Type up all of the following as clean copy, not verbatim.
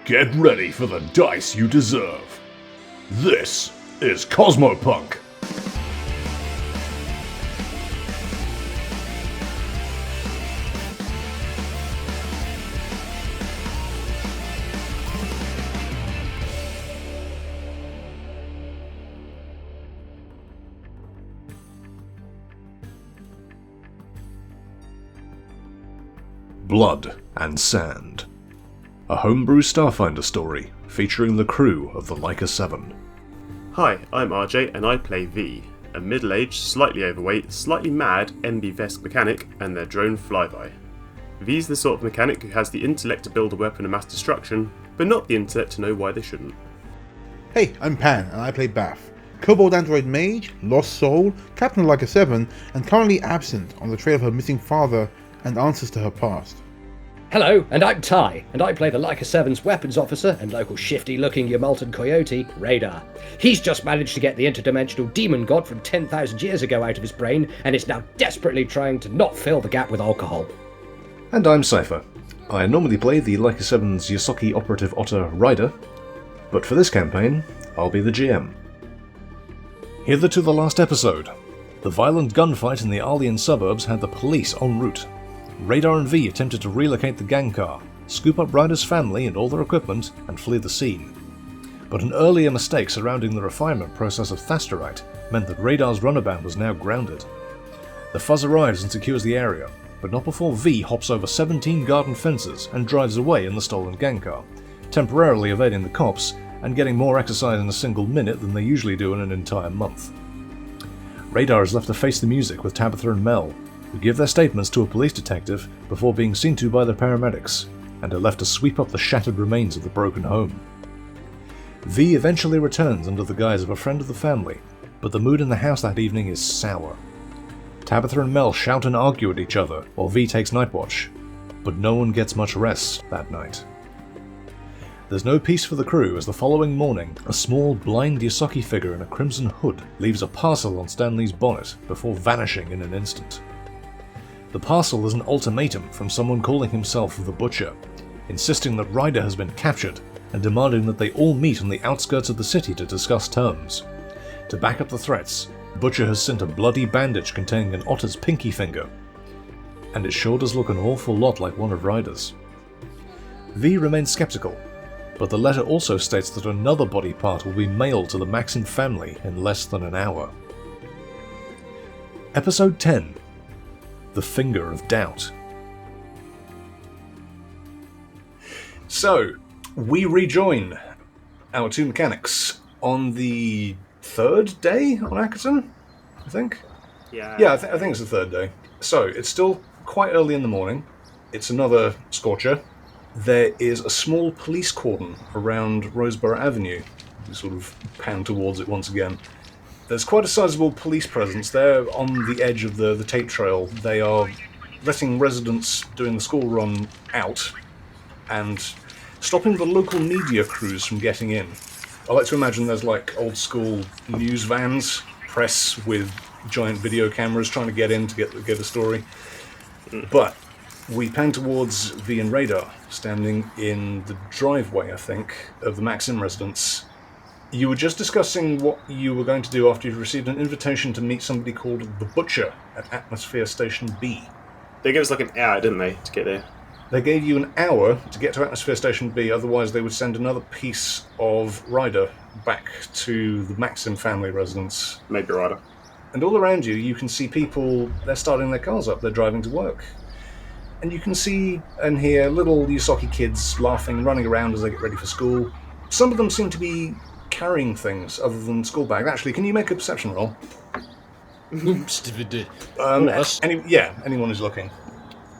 Get ready for the dice you deserve. This is Cosmopunk. Blood and Sand. A homebrew Starfinder story featuring the crew of the Leica 7. Hi, I'm RJ and I play V, a middle-aged, slightly overweight, slightly mad MB-Vesk mechanic and their drone flyby. V's the sort of mechanic who has the intellect to build a weapon of mass destruction, but not the intellect to know why they shouldn't. Hey, I'm Pan and I play Bath, Kobold Android Mage, Lost Soul, Captain of Leica 7, and currently absent on the trail of her missing father and answers to her past. Hello, and I'm Ty, and I play the Leica 7's weapons officer and local shifty-looking Yamaltan coyote, Radar. He's just managed to get the interdimensional demon god from 10,000 years ago out of his brain, and is now desperately trying to not fill the gap with alcohol. And I'm Cypher. I normally play the Leica 7's Yasaki operative otter Ryder, but for this campaign, I'll be the GM. Hither to the last episode. The violent gunfight in the Arlean suburbs had the police en route. Radar and V attempted to relocate the gang car, scoop up Ryder's family and all their equipment, and flee the scene. But an earlier mistake surrounding the refinement process of Thasterite meant that Radar's runabout was now grounded. The Fuzz arrives and secures the area, but not before V hops over 17 garden fences and drives away in the stolen gang car, temporarily evading the cops and getting more exercise in a single minute than they usually do in an entire month. Radar is left to face the music with Tabitha and Mel, who give their statements to a police detective before being seen to by the paramedics, and are left to sweep up the shattered remains of the broken home. V eventually returns under the guise of a friend of the family, but the mood in the house that evening is sour. Tabitha and Mel shout and argue at each other while V takes night watch, but no one gets much rest that night. There's no peace for the crew as the following morning, a small blind Yasaki figure in a crimson hood leaves a parcel on Stanley's bonnet before vanishing in an instant. The parcel is an ultimatum from someone calling himself the Butcher, insisting that Ryder has been captured and demanding that they all meet on the outskirts of the city to discuss terms. To back up the threats, Butcher has sent a bloody bandage containing an otter's pinky finger, and it sure does look an awful lot like one of Ryder's. V remains skeptical, but the letter also states that another body part will be mailed to the Maxim family in less than an hour. Episode 10. The Finger of Doubt. So, we rejoin our two mechanics on the third day on Ackerton, I think? Yeah, I think it's the third day. So, it's still quite early in the morning. It's another scorcher. There is a small police cordon around Roseborough Avenue. We sort of pan towards it once again. There's quite a sizable police presence there on the edge of the tape trail. They are letting residents doing the school run out and stopping the local media crews from getting in. I like to imagine there's like old school news vans, press with giant video cameras trying to get in to get a story. But we pan towards V and Radar, standing in the driveway, I think, of the Maxim residence. You were just discussing what you were going to do after you'd received an invitation to meet somebody called the Butcher at Atmosphere Station B. They gave us like an hour, didn't they, to get there? They gave you an hour to get to Atmosphere Station B, otherwise they would send another piece of Ryder back to the Maxim family residence. Maybe Ryder. And all around you, you can see people, they're starting their cars up, they're driving to work. And you can see and hear little Yasaki kids laughing, running around as they get ready for school. Some of them seem to be carrying things other than school bag. Actually, can you make a perception roll? Anyone who's looking.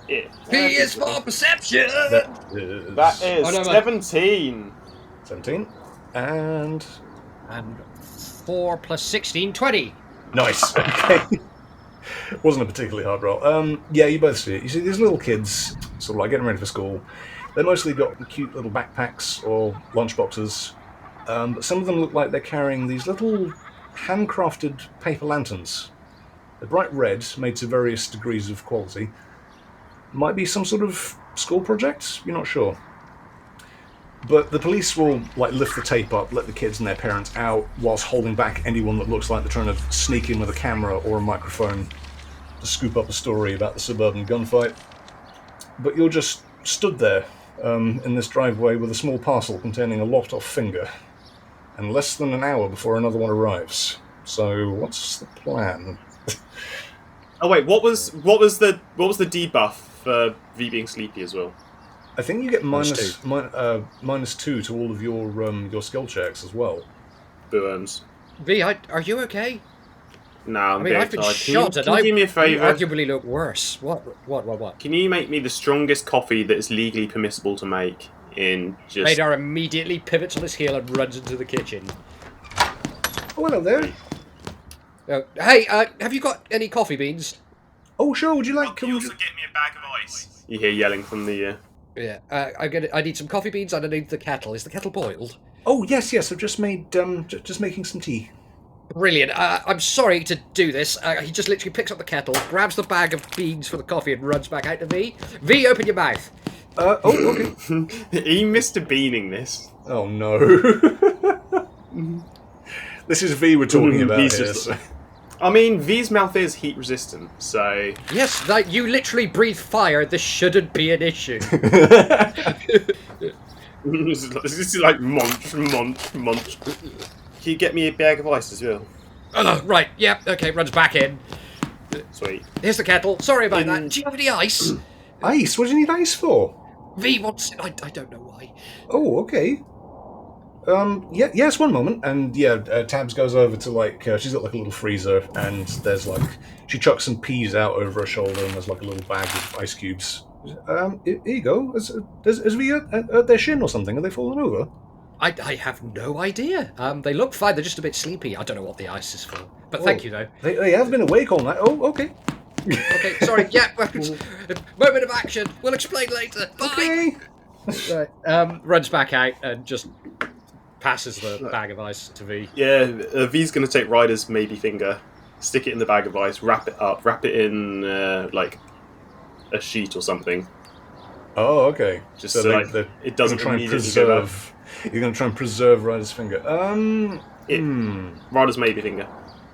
Yeah. P is for perception! That is 17. 17. And 4 plus 16, 20. Nice. Okay. Wasn't a particularly hard roll. Yeah, you both see it. You see these little kids, sort of like getting ready for school. They've mostly got cute little backpacks or lunchboxes. But some of them look like they're carrying these little handcrafted paper lanterns. They're bright red, made to various degrees of quality. Might be some sort of school project, you're not sure. But the police will lift the tape up, let the kids and their parents out, whilst holding back anyone that looks like they're trying to sneak in with a camera or a microphone to scoop up a story about the suburban gunfight. But you're just stood there in this driveway with a small parcel containing a lopped-off finger, and less than an hour before another one arrives. So what's the plan? Oh wait, what was the debuff for V being sleepy as well? I think you get minus 2 to all of your skill checks as well. Booms. V, are you okay? No, I've been shot, and can you do me a favour? Arguably look worse. What? Can you make me the strongest coffee that is legally permissible to make in just... Radar immediately pivots on his heel and runs into the kitchen. Oh, hello there. Hey, have you got any coffee beans? Oh, sure, would you like... Can you also get me a bag of ice? You hear yelling from the... Yeah, I need some coffee beans and I need the kettle. Is the kettle boiled? Oh, yes, I've just made, just making some tea. Brilliant. I'm sorry to do this. He just literally picks up the kettle, grabs the bag of beans for the coffee and runs back out to V. V, open your mouth. Okay. He Mr. Beaning this. Oh, no. This is V we're talking about here. So. I mean, V's mouth is heat resistant, so... Yes, you literally breathe fire. This shouldn't be an issue. This is like munch. Can you get me a bag of ice as well? Oh, right, yep, okay, runs back in. Sweet. Here's the kettle. Sorry about that. Do you have any ice? Ice? What do you need ice for? V wants it. I don't know why. Oh, okay. Yes, one moment. And Tabs goes over to she's got a little freezer, and there's she chucks some peas out over her shoulder, and there's a little bag of ice cubes. Here you go. Is V at their shin or something? Are they falling over? I have no idea. They look fine. They're just a bit sleepy. I don't know what the ice is for. But thank you, though. They have been awake all night. Oh, okay. Okay, sorry. Yeah, moment of action. We'll explain later. Bye. Okay. Right. Runs back out and just passes the bag of ice to V. Yeah, V's going to take Ryder's maybe finger, stick it in the bag of ice, wrap it up, wrap it in a sheet or something. Oh, okay. Just so it doesn't try and immediately give up. You're going to try and preserve Ryder's finger. Ryder's maybe finger.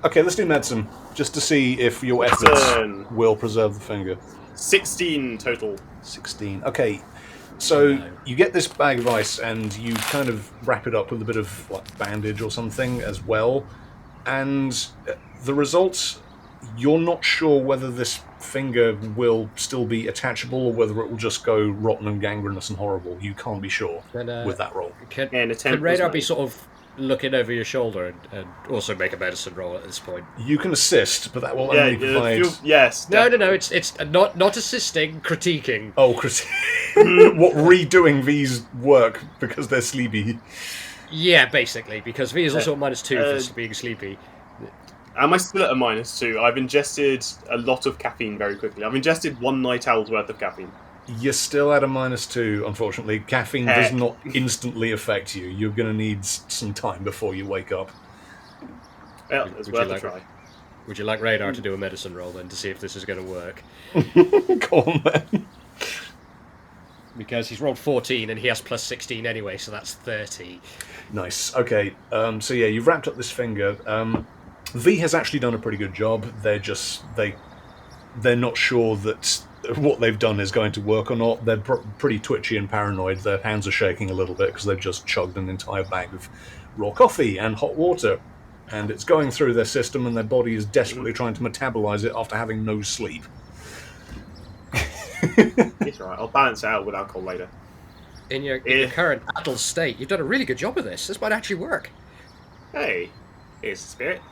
Okay, let's do medicine, just to see if your efforts will preserve the finger. 16 total. 16. Okay, so you get this bag of ice and you kind of wrap it up with a bit of bandage or something as well. And the results, you're not sure whether this finger will still be attachable or whether it will just go rotten and gangrenous and horrible. You can't be sure with that roll. Can Radar be sort of looking over your shoulder and also make a medicine roll at this point? You can assist, but that will only provide... Yes. No, it's not assisting, critiquing. Oh, what, redoing V's work because they're sleepy? Yeah, basically, because V is also at -2 for being sleepy. Am I still at a -2? I've ingested a lot of caffeine very quickly. I've ingested one night owl's worth of caffeine. You're still at a -2, unfortunately. Caffeine does not instantly affect you. You're going to need some time before you wake up. Well, it's worth a try. Would you like Radar to do a medicine roll then to see if this is going to work? Go on, then. Because he's rolled 14 and he has +16 anyway, so that's 30. Nice. Okay, so yeah, you've wrapped up this finger. V has actually done a pretty good job. They're not sure that what they've done is going to work or not. They're pretty twitchy and paranoid. Their hands are shaking a little bit because they've just chugged an entire bag of raw coffee and hot water. And it's going through their system and their body is desperately trying to metabolize it after having no sleep. It's alright, I'll balance it out with alcohol later. In your current adult state, you've done a really good job of this. This might actually work. Hey, here's the spirit.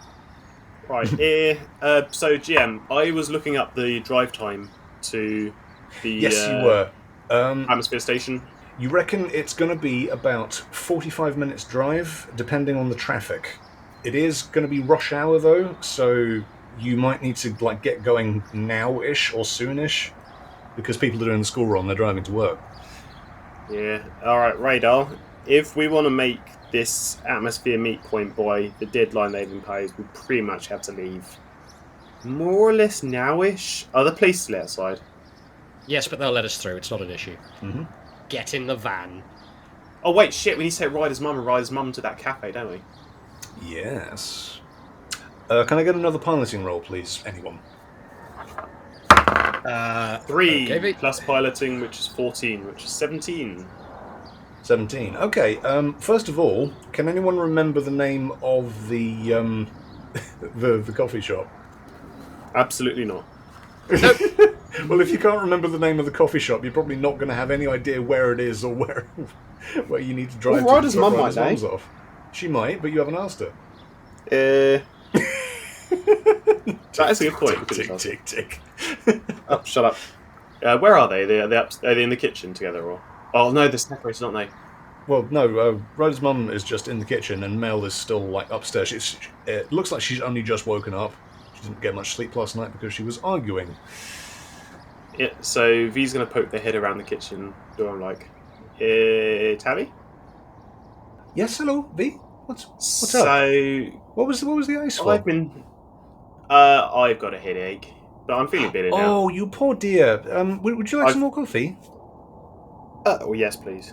Right, so GM, I was looking up the drive time to the yes, you were. atmosphere station. You reckon it's going to be about 45 minutes drive, depending on the traffic. It is going to be rush hour, though, so you might need to get going now-ish or soon-ish, because people are doing the school run, they're driving to work. Yeah, alright, Radar, if we want to make this atmosphere meet point by the deadline they've imposed, we pretty much have to leave more or less now-ish. Are the police still outside? Yes, but they'll let us through. It's not an issue. Mm-hmm. Get in the van. Oh wait, shit! We need to take Ryder's mum and Ryder's mum to that cafe, don't we? Yes. Can I get another piloting roll, please? Anyone? 3 Okay, V. plus piloting, which is 14, which is 17. 17. Okay. First of all, can anyone remember the name of the the coffee shop? Absolutely not. Well, if you can't remember the name of the coffee shop, you're probably not going to have any idea where it is or where you need to drive Well, to. Ryder's mum Ryder's might know. mum's off. She might, but you haven't asked her. That is a good point. Tick, tick, tick. Oh, shut up. Where are they? Are they in the kitchen together, or? Oh no, they're separated, aren't they? Well, no. Ryder's mum is just in the kitchen, and Mel is still like upstairs. It looks like she's only just woken up. She didn't get much sleep last night because she was arguing. Yeah. So V's gonna poke their head around the kitchen door. I'm like, Tabby? Yes, hello, V. What's So up? What was the ice for? I've got a headache, but I'm feeling better now. Oh, you poor dear. Would you like some more coffee? Oh yes, please.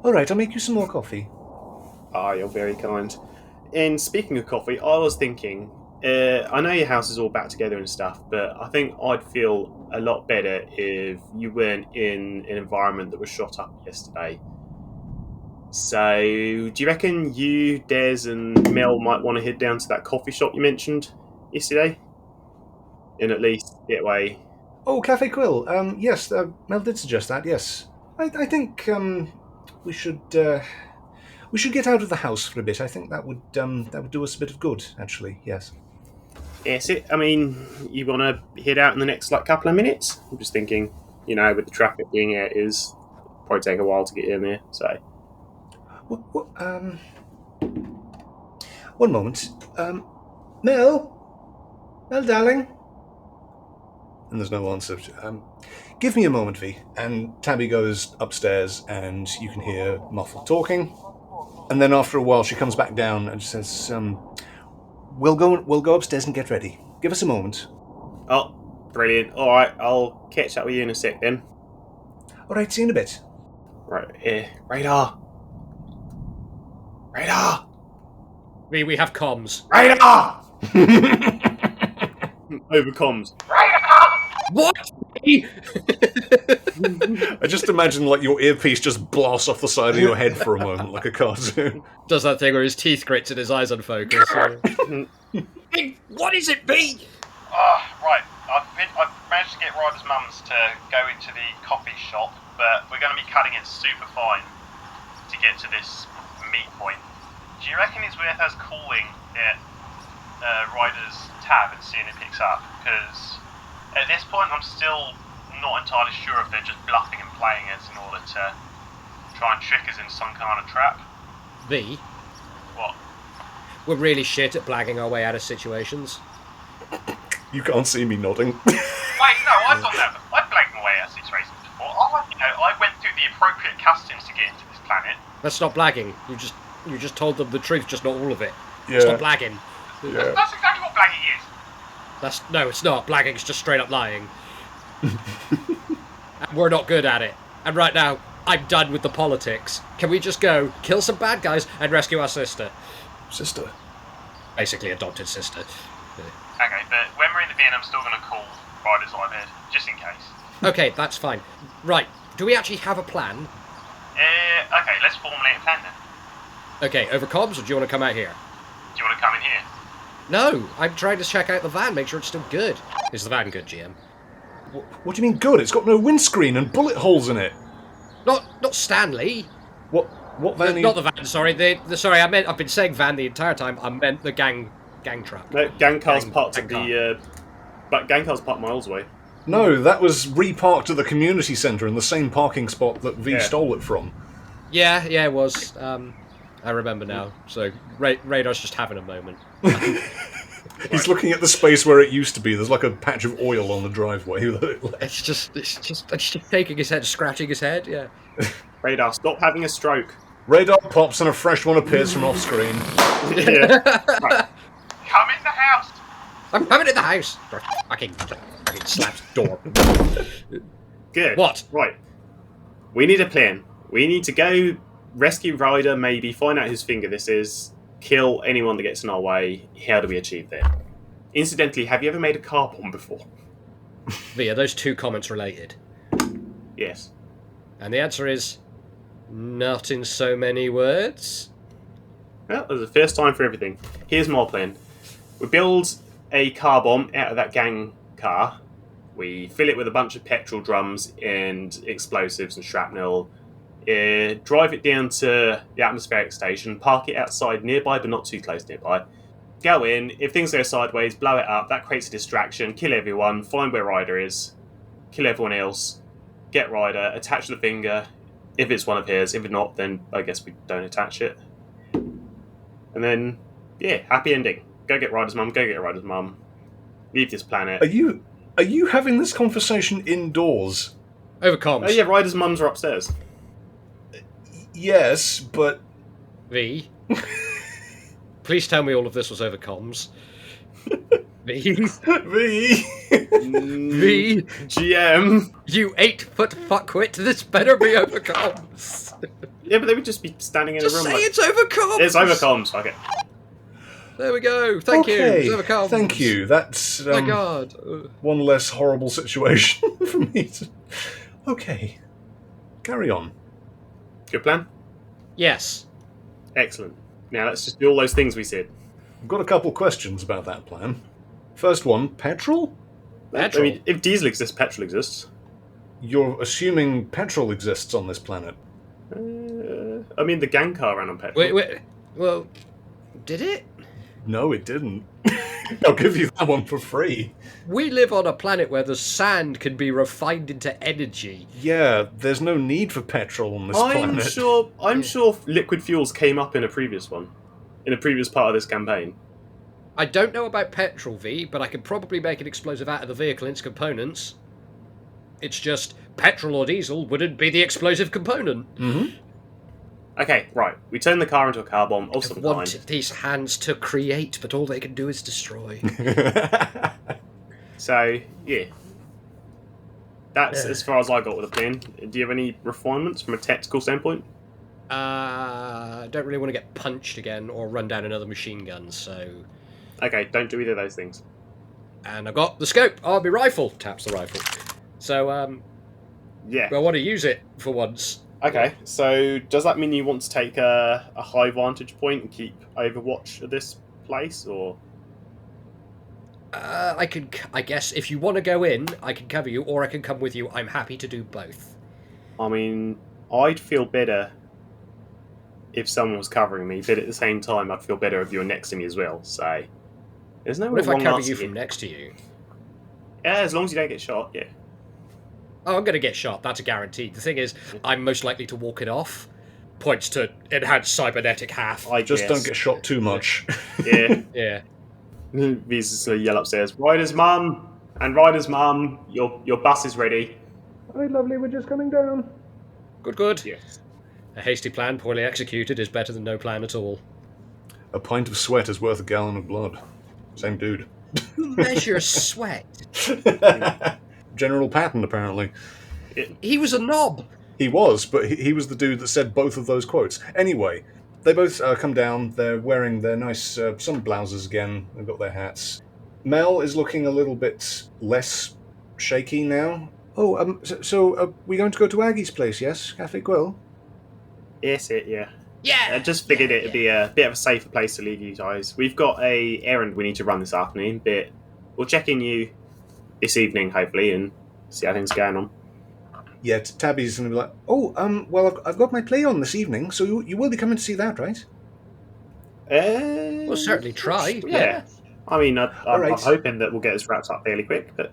All right, I'll make you some more coffee. Ah, you're very kind. And speaking of coffee, I was thinking, I know your house is all back together and stuff, but I think I'd feel a lot better if you weren't in an environment that was shot up yesterday. So, do you reckon you, Des, and Mel might want to head down to that coffee shop you mentioned yesterday? And at least get away. Oh, Cafe Quill. Yes, Mel did suggest that. Yes, I think we should get out of the house for a bit. I think that would do us a bit of good, actually. Yes. Yes, I mean, you want to head out in the next couple of minutes? I'm just thinking, with the traffic being it is, probably take a while to get in there. So. One moment. Mel, darling. And there's no answer. Give me a moment, V. And Tabby goes upstairs, and you can hear muffled talking. And then after a while, she comes back down and says, "We'll go upstairs and get ready. Give us a moment." Oh, brilliant! All right, I'll catch up with you in a sec then. All right, see you in a bit. Right, radar. Radar! We have comms. Radar! Over comms. What? I just imagine your earpiece just blasts off the side of your head for a moment, like a cartoon. Does that thing where his teeth grits and his eyes unfocus. Hey, what is it, B? Right. I've managed to get Ryder's mums to go into the coffee shop, but we're going to be cutting it super fine to get to this meet point. Do you reckon it's worth us calling at Ryder's tab and seeing it picks up? Because at this point I'm still not entirely sure if they're just bluffing and playing us in order to try and trick us into some kind of trap. B? What? We're really shit at blagging our way out of situations. You can't see me nodding. Wait, no, I've done that. I've blagged my way out of situations before. I went through the appropriate customs to get into this planet. That's not blagging. You just told them the truth, just not all of it. Yeah. It's not blagging. Yeah. That's exactly what blagging is. No, it's not. Blagging's just straight up lying. And we're not good at it. And right now, I'm done with the politics. Can we just go, kill some bad guys, and rescue our sister? Sister. Basically adopted sister. Okay, but when we're in the van, I'm still going to call Ryder's iPad, just in case. Okay, that's fine. Right, do we actually have a plan? Okay, let's formulate a plan then. Okay, over comms, or do you want to come out here? Do you want to come in here? No, I'm trying to check out the van, make sure it's still good. Is the van good, GM? What do you mean good? It's got no windscreen and bullet holes in it. Not Stanley. What van? Not the van. Sorry, sorry. I've been saying van the entire time. I meant the gang truck. No, gang car's Gang- parked gang at car. the. But gang car's parked miles away. No, that was reparked at the community centre in the same parking spot that V Yeah. stole it from. Yeah, it was. I remember now. So Radar's just having a moment. He's looking at the space where it used to be. There's like a patch of oil on the driveway. It's just shaking his head, scratching his head. Yeah. Radar, stop having a stroke. Radar pops and a fresh one appears from off screen. Yeah. Right. Come in the house! I'm coming in the house. Fucking slaps door. Good. What? Right. We need a plan. We need to go rescue Ryder, maybe, find out whose finger this is, kill anyone that gets in our way. How do we achieve that? Incidentally, have you ever made a car bomb before? V, are those two comments related? Yes. And the answer is not in so many words. Well, there's a first time for everything. Here's my plan. We build a car bomb out of that gang car. We fill it with a bunch of petrol drums and explosives and shrapnel. Drive it down to the atmospheric station, park it outside nearby, but not too close nearby. Go in, if things go sideways, blow it up, that creates a distraction, kill everyone, find where Ryder is, kill everyone else, get Ryder, attach the finger, if it's one of his, if it's not, then I guess we don't attach it. And then, yeah, happy ending. Go get Ryder's mum, leave this planet. Are you having this conversation indoors? Over comms. Oh yeah, Ryder's mums are upstairs. Yes, but... V. Please tell me all of this was over comms. V. V. V. GM. You 8-foot fuckwit, this better be over comms. Yeah, but they would just be standing in Just a room say like... it's over comms. It's over comms, okay. There we go. Thank you. Okay, It's over comms. thank you. That's Oh my god. one less horrible situation for me to... Okay. Carry on. Good plan? Yes. Excellent. Now let's just do all those things we said. I've got a couple questions about that plan. First one, petrol? Petrol. I mean, if diesel exists, petrol exists. You're assuming petrol exists on this planet. I mean, the gang car ran on petrol. Wait. Well, did it? No, it didn't. I'll give you that one for free. We live on a planet where the sand can be refined into energy. Yeah, there's no need for petrol on this planet. I'm sure liquid fuels came up in a previous one. In a previous part of this campaign. I don't know about petrol, V, but I could probably make an explosive out of the vehicle and its components. It's just petrol or diesel wouldn't be the explosive component. Mm-hmm. Okay, right. We turn the car into a car bomb of I some want kind. these hands to create, but all they can do is destroy. So, yeah. That's as far as I got with the plan. Do you have any refinements from a tactical standpoint? I don't really want to get punched again or run down another machine gun, so... Okay, don't do either of those things. And I've got the scope on my rifle. Taps the rifle. So, Yeah. I want to use it for once. Okay, so does that mean you want to take a high vantage point and keep overwatch of this place, or...? I guess if you want to go in, I can cover you, or I can come with you. I'm happy to do both. I mean, I'd feel better if someone was covering me, but at the same time, I'd feel better if you were next to me as well, so... There's no What if I wrong cover answer you here. from next to you? Yeah, as long as you don't get shot, yeah. Oh, I'm going to get shot. That's a guarantee. The thing is, I'm most likely to walk it off. Points to enhanced cybernetic half. I Just guess. don't get shot too much. Yeah. Yeah. V's just gonna yell upstairs, Ryder's mum! And Ryder's mum, your bus is ready. Hi, lovely, we're just coming down. Good. Yes. A hasty plan, poorly executed, is better than no plan at all. A pint of sweat is worth a gallon of blood. Same dude. Measure sweat. General Patton, apparently. He was a knob. He was, but he was the dude that said both of those quotes. Anyway, they both come down. They're wearing their nice sun blouses again. They've got their hats. Mel is looking a little bit less shaky now. Oh, so we're going to go to Aggie's place, yes? Cafe Quill? Yes, yeah. Yeah. I just figured it'd be a bit of a safer place to leave you guys. We've got a errand we need to run this afternoon, but we'll check in you this evening, hopefully, and see how things are going on. Yeah, Tabby's going to be like, oh, well, I've got my play on this evening, so you will be coming to see that, right? We'll certainly try. Yeah. I mean, I'm right. hoping that we'll get this wrapped up fairly quick, but...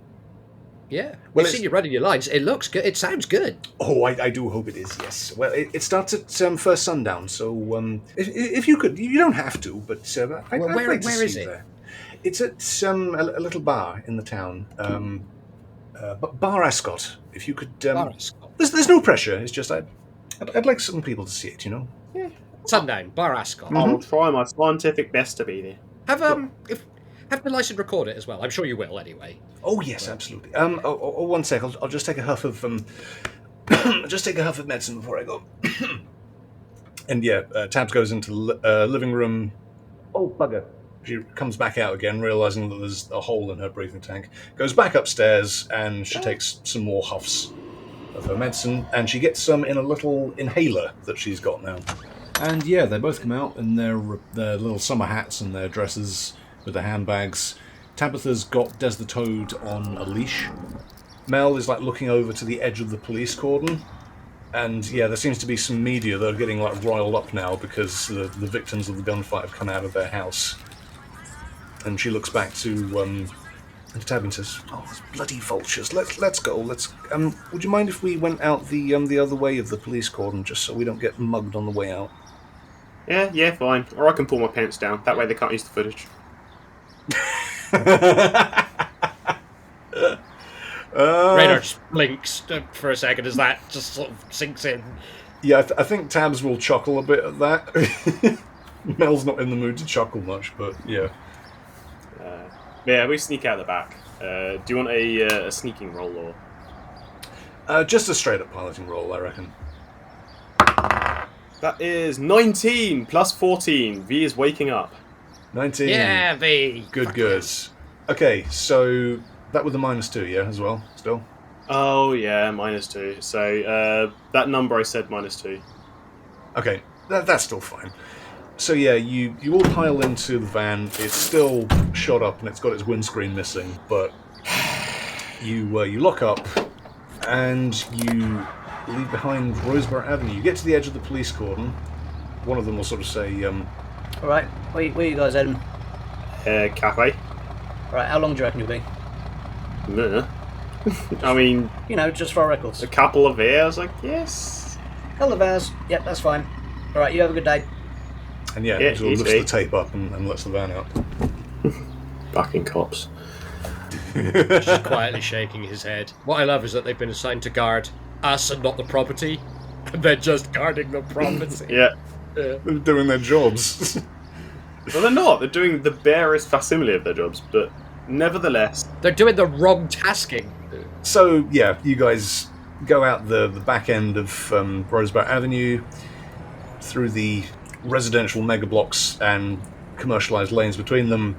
Yeah. Well, We've seen you running your lines. It looks good. It sounds good. Oh, I do hope it is, yes. Well, it starts at first sundown, so if you could, you don't have to, but I'd where like to is see it? you there. It's at a little bar in the town, Bar Ascot. If you could, there's no pressure. It's just I'd like some people to see it, you know. Yeah. Sundown, Bar Ascot. I'll try my scientific best to be there. Have the license record it as well. I'm sure you will anyway. Oh yes, absolutely. One sec. I'll just take a huff of just take a huff of medicine before I go. And yeah, Tabs goes into the living room. Oh, bugger. She comes back out again, realising that there's a hole in her breathing tank. Goes back upstairs, and she takes some more huffs of her medicine, and she gets some in a little inhaler that she's got now. And yeah, they both come out in their little summer hats and their dresses with their handbags. Tabitha's got Des the Toad on a leash. Mel is like looking over to the edge of the police cordon. And yeah, there seems to be some media that are getting like riled up now because the victims of the gunfight have come out of their house. And she looks back to Tab and says, "Oh, those bloody vultures! Let's go. Would you mind if we went out the other way of the police cordon, just so we don't get mugged on the way out?" Yeah, fine. Or I can pull my pants down. That way they can't use the footage. Radar just blinks for a second as that just sort of sinks in. Yeah, I think Tabs will chuckle a bit at that. Mel's not in the mood to chuckle much, but yeah. Yeah, we sneak out the back. Do you want a sneaking roll or? Just a straight up piloting roll, I reckon. That is 19 plus 14. V is waking up. 19. Yeah, V. Good. Okay, so that with a -2, yeah, as well, still? Oh, yeah, -2. So that number I said -2. Okay, that's still fine. So yeah, you all pile into the van. It's still shot up and it's got its windscreen missing, but you lock up and you leave behind Roseborough Avenue. You get to the edge of the police cordon. One of them will sort of say, All right, where you guys heading? Cafe. All right, how long do you reckon you'll be? Nah. I mean, You know, just for our records. a couple of hours, I guess. Couple of hours. Yep, that's fine. All right, you have a good day. and yeah, Yeah, he sort of lifts easy. the tape up and lets the van out. Fucking cops. Just quietly shaking his head. What I love is that they've been assigned to guard us and not the property, and they're just guarding the property. Yeah. They're doing their jobs. Well, they're not. They're doing the barest facsimile of their jobs, but nevertheless. They're doing the wrong tasking. So yeah, you guys go out the back end of Roseborough Avenue, through the residential mega blocks and commercialised lanes between them.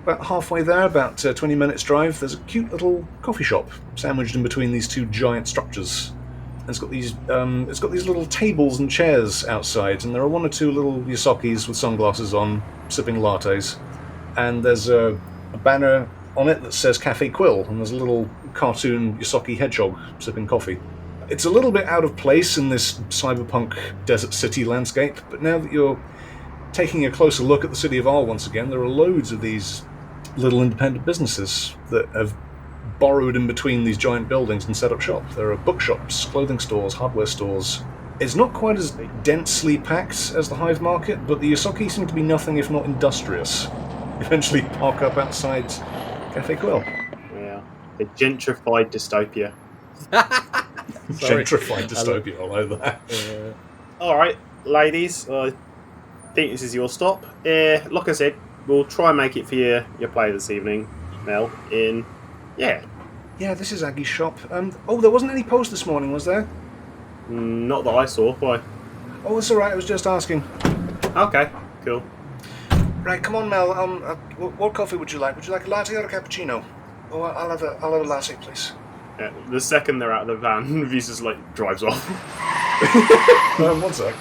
About halfway there, about 20 minutes drive, there's a cute little coffee shop sandwiched in between these two giant structures. And it's got these little tables and chairs outside, and there are one or two little Yosokis with sunglasses on, sipping lattes. And there's a banner on it that says Cafe Quill, and there's a little cartoon Yosoki hedgehog sipping coffee. It's a little bit out of place in this cyberpunk desert city landscape, but now that you're taking a closer look at the city of Arl once again, there are loads of these little independent businesses that have borrowed in between these giant buildings and set up shop. There are bookshops, clothing stores, hardware stores. It's not quite as densely packed as the Hive Market, but the Yosoki seem to be nothing if not industrious. Eventually park up outside Cafe Quill. Yeah. A gentrified dystopia. Sorry. Gentrified dystopia, I like that. Alright, ladies, I think this is your stop. Like I said, we'll try and make it for your play this evening, Mel, in... Yeah. Yeah, this is Aggie's shop. There wasn't any post this morning, was there? Not that I saw. Why? Oh, it's alright, I was just asking. Okay, cool. Right, come on, Mel. What coffee would you like? Would you like a latte or a cappuccino? Oh, I'll have a latte, please. The second they're out of the van, Visa's like drives off. One sec.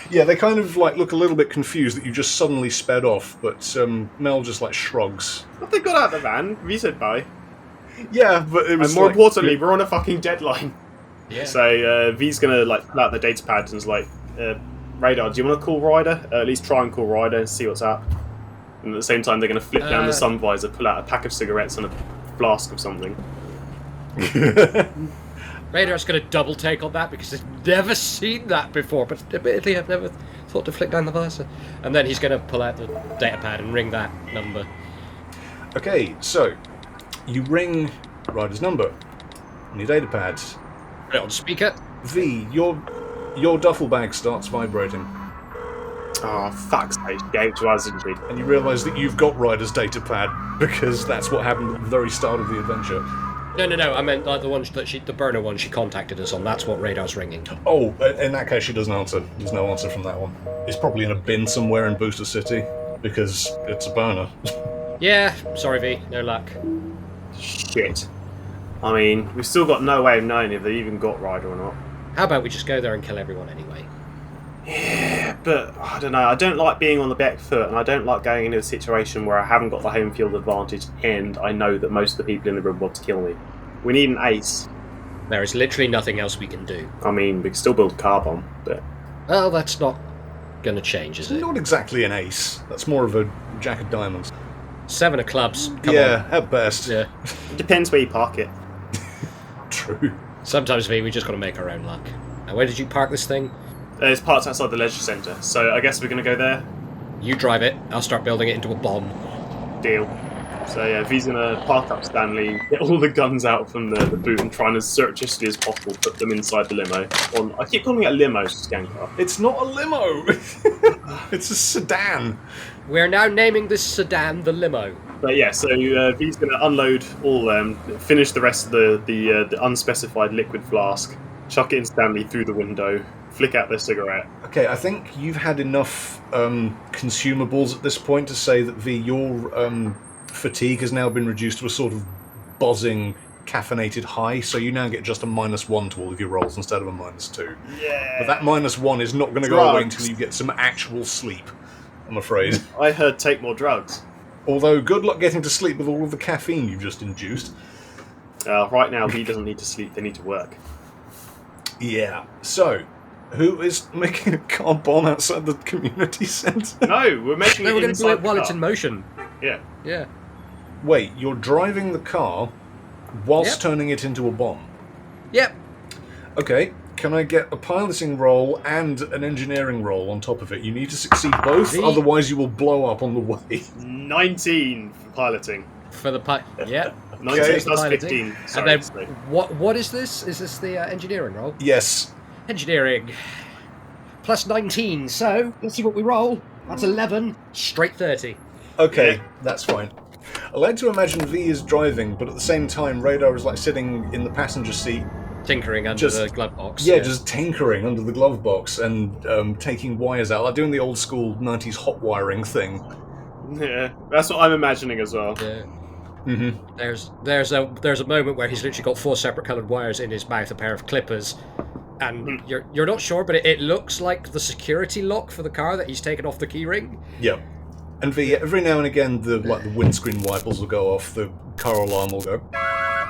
Yeah, they kind of like look a little bit confused that you just suddenly sped off, but Mel just like shrugs. But they got out of the van. Visa said bye. Yeah, but it was And more like, importantly, we're on a fucking deadline. Yeah. So V's gonna like pull out the data pad and is like, Radar, do you want to call Ryder? At least try and call Ryder and see what's up. And at the same time, they're gonna flip down the sun visor, pull out a pack of cigarettes and a flask of something. Radar's going to double take on that because he's never seen that before, but admittedly I've never thought to flick down the visor. And then he's going to pull out the data pad and ring that number. Okay, so you ring Ryder's number on your data pad. Put it on speaker. V, your duffel bag starts vibrating, Oh, fuck's sake, she gave to us, didn't she? and you realise that you've got Ryder's data pad because that's what happened at the very start of the adventure. No. I meant like the one that the burner one she contacted us on. That's what radar's ringing. Oh, in that case, she doesn't answer. There's no answer from that one. It's probably in a bin somewhere in Booster City because it's a burner. Yeah, sorry V, no luck. Shit. I mean, we've still got no way of knowing if they even got Ryder or not. How about we just go there and kill everyone anyway? Yeah, but I don't know. I don't like being on the back foot, and I don't like going into a situation where I haven't got the home field advantage, and I know that most of the people in the room want to kill me. We need an ace. There is literally nothing else we can do. I mean, we can still build a car bomb, but... Well, that's not going to change, is it? Not exactly an ace. That's more of a jack of diamonds. 7 of clubs. Come yeah, on. at best. Yeah. It depends where you park it. True. Sometimes, V, we just got to make our own luck. Now, where did you park this thing? It's parked outside the leisure centre, so I guess we're going to go there. You drive it. I'll start building it into a bomb. Deal. So yeah, V's going to park up Stanley, get all the guns out from the boot and try and as surreptitiously as possible put them inside the limo. I keep calling it a limo, Skanker. It's not a limo. It's a sedan. We're now naming this sedan the limo. But yeah, so V's going to unload all finish the rest of the unspecified liquid flask, chuck it in Stanley through the window, flick out their cigarette. Okay, I think you've had enough consumables at this point to say that your fatigue has now been reduced to a sort of buzzing, caffeinated high, so you now get just a -1 to all of your rolls instead of a -2. Yeah. But that -1 is not going to go away until you get some actual sleep, I'm afraid. I heard take more drugs. Although, good luck getting to sleep with all of the caffeine you've just induced. Right now, V doesn't need to sleep, they need to work. Yeah. So, who is making a car bomb outside the community centre? No, we're making No, it we're going to do inside it while the it's car. in motion. Yeah. Yeah. Wait, you're driving the car whilst Yep. turning it into a bomb? Yep. Okay, can I get a piloting roll and an engineering roll on top of it? You need to succeed both, otherwise you will blow up on the way. 19 for piloting. For the Yep. 19 Okay. plus Piloting. 15. And Sorry. then, sorry. what is this? Is this the engineering roll? Yes. Engineering. Plus 19, so let's see what we roll. That's 11. Straight 30. Okay, Yeah. that's fine. I like to imagine V is driving, but at the same time Radar is like sitting in the passenger seat. Tinkering under Just- the glove box. Yeah, just tinkering under the glove box and taking wires out, like doing the old school 90s hot wiring thing. Yeah, that's what I'm imagining as well. Yeah. Mm-hmm. There's a moment where he's literally got 4 separate coloured wires in his mouth, a pair of clippers, and you're not sure, but it looks like the security lock for the car that he's taken off the keyring. Yeah. And V, every now and again, the windscreen wipers will go off, the car alarm will go,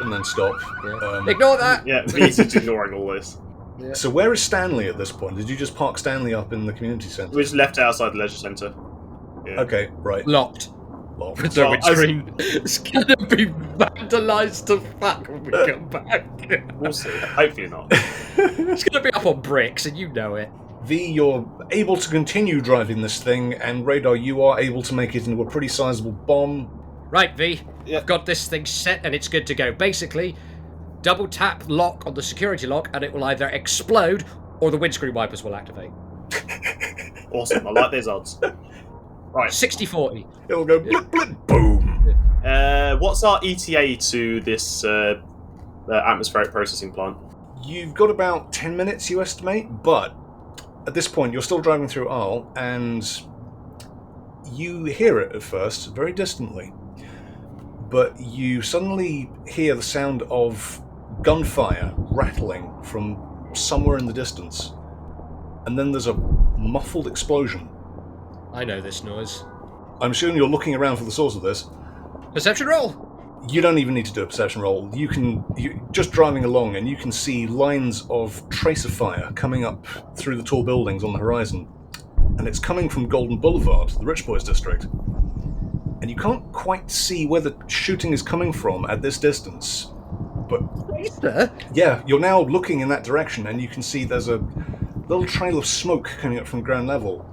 and then stop. Yeah. Ignore that. Yeah, V's just ignoring all this. Yeah. So where is Stanley at this point? Did you just park Stanley up in the community centre? We just left it outside the leisure centre. Yeah. Okay, right. Locked. Locked. With the Well, windscreen. It's gonna be vandalised to fuck when we come back. We'll see. Hopefully not. It's gonna be up on bricks, and you know it. V, you're able to continue driving this thing, and Radar, you are able to make it into a pretty sizable bomb. Right, V. Yeah. I've got this thing set, and it's good to go. Basically, double tap lock on the security lock, and it will either explode or the windscreen wipers will activate. Awesome. I like those odds. Right. It'll 60-40. go blip, blip, boom. What's our ETA to this atmospheric processing plant? You've got about 10 minutes, you estimate, but at this point, you're still driving through Arles, and you hear it at first, very distantly. But you suddenly hear the sound of gunfire rattling from somewhere in the distance. And then there's a muffled explosion. I know this noise. I'm assuming you're looking around for the source of this. Perception roll! You don't even need to do a perception roll. You're just driving along and you can see lines of tracer fire coming up through the tall buildings on the horizon. And it's coming from Golden Boulevard, the Rich Boys district. And you can't quite see where the shooting is coming from at this distance. But Tracer? yeah, you're now looking in that direction and you can see there's a little trail of smoke coming up from ground level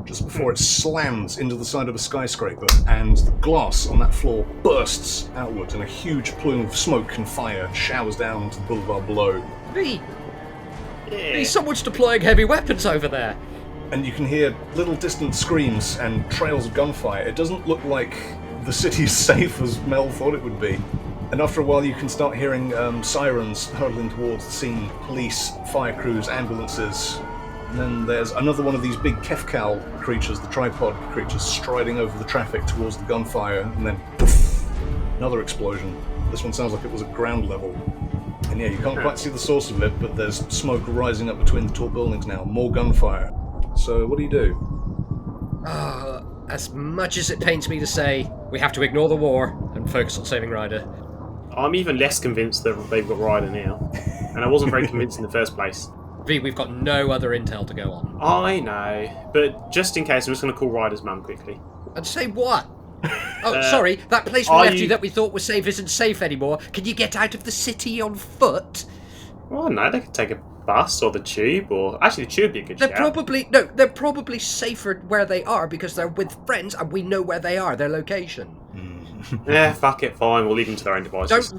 just before it slams into the side of a skyscraper, and the glass on that floor bursts outward and a huge plume of smoke and fire showers down onto the boulevard below. V! Yeah. V, someone's deploying heavy weapons over there! And you can hear little distant screams and trails of gunfire. It doesn't look like the city's safe as Mel thought it would be. And after a while, you can start hearing sirens hurtling towards the scene, police, fire crews, ambulances. And then there's another one of these big Kefkal creatures, the tripod creatures, striding over the traffic towards the gunfire, and then poof, another explosion. This one sounds like it was at ground level. And yeah, you can't quite see the source of it, but there's smoke rising up between the tall buildings now, more gunfire. So what do you do? As much as it pains me to say, we have to ignore the war and focus on saving Ryder. I'm even less convinced that they've got Ryder now. And I wasn't very convinced in the first place. V, we've got no other intel to go on. I know, but just in case, I'm just going to call Ryder's mum quickly. And say what? Oh, sorry, that place we left you that we thought was safe isn't safe anymore. Can you get out of the city on foot? Well, no, they could take a bus or the tube, or... Actually, the tube would be a good shout. They're probably safer where they are because they're with friends and we know where they are, their location. Yeah, fuck it, fine, we'll leave them to their own devices.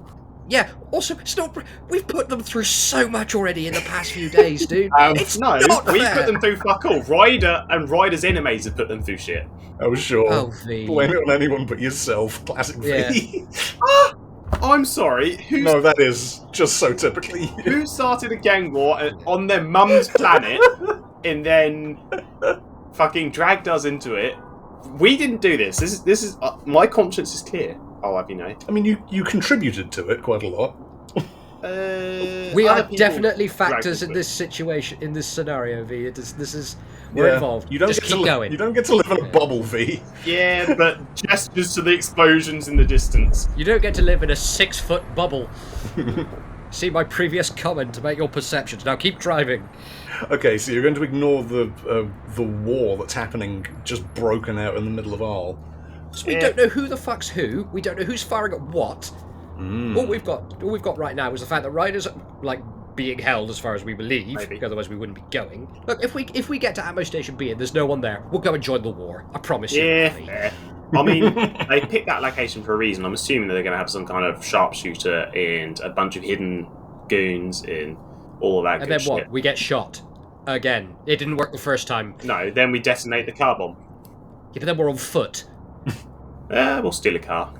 Yeah, also, stop. We've put them through so much already in the past few days, dude. It's no, not we fair. put them through fuck all. Ryder and Ryder's enemies have put them through shit. Oh, sure. Oh, V. Blame it on anyone but yourself. Classic V. I'm sorry, No, that is just so typically you. who started a gang war on their mum's planet and then fucking dragged us into it? We didn't do this. This is my conscience is clear. I'll have you know. I mean, you contributed to it quite a lot. We other are people definitely dragged factors into in it. this situation, in this scenario, V. We're involved. You don't Just get keep to going. You don't get to live in a bubble, V. Yeah, but gestures to the explosions in the distance. You don't get to live in a 6-foot bubble. See my previous comment to make your perceptions. Now keep driving. Okay, so you're going to ignore the war that's happening, just broken out in the middle of Arles. So we don't know who the fuck's who. We don't know who's firing at what. All we've got right now is the fact that Ryder's being held, as far as we believe. Maybe. Otherwise, we wouldn't be going. Look, if we get to Atmo Station B and there's no one there, we'll go and join the war. I promise you. Yeah, V. fair. I mean, they picked that location for a reason. I'm assuming that they're going to have some kind of sharpshooter and a bunch of hidden goons and all of that And good then what? shit. We get shot again. It didn't work the first time. No, then we detonate the car bomb. Yeah, but then we're on foot. We'll steal a car.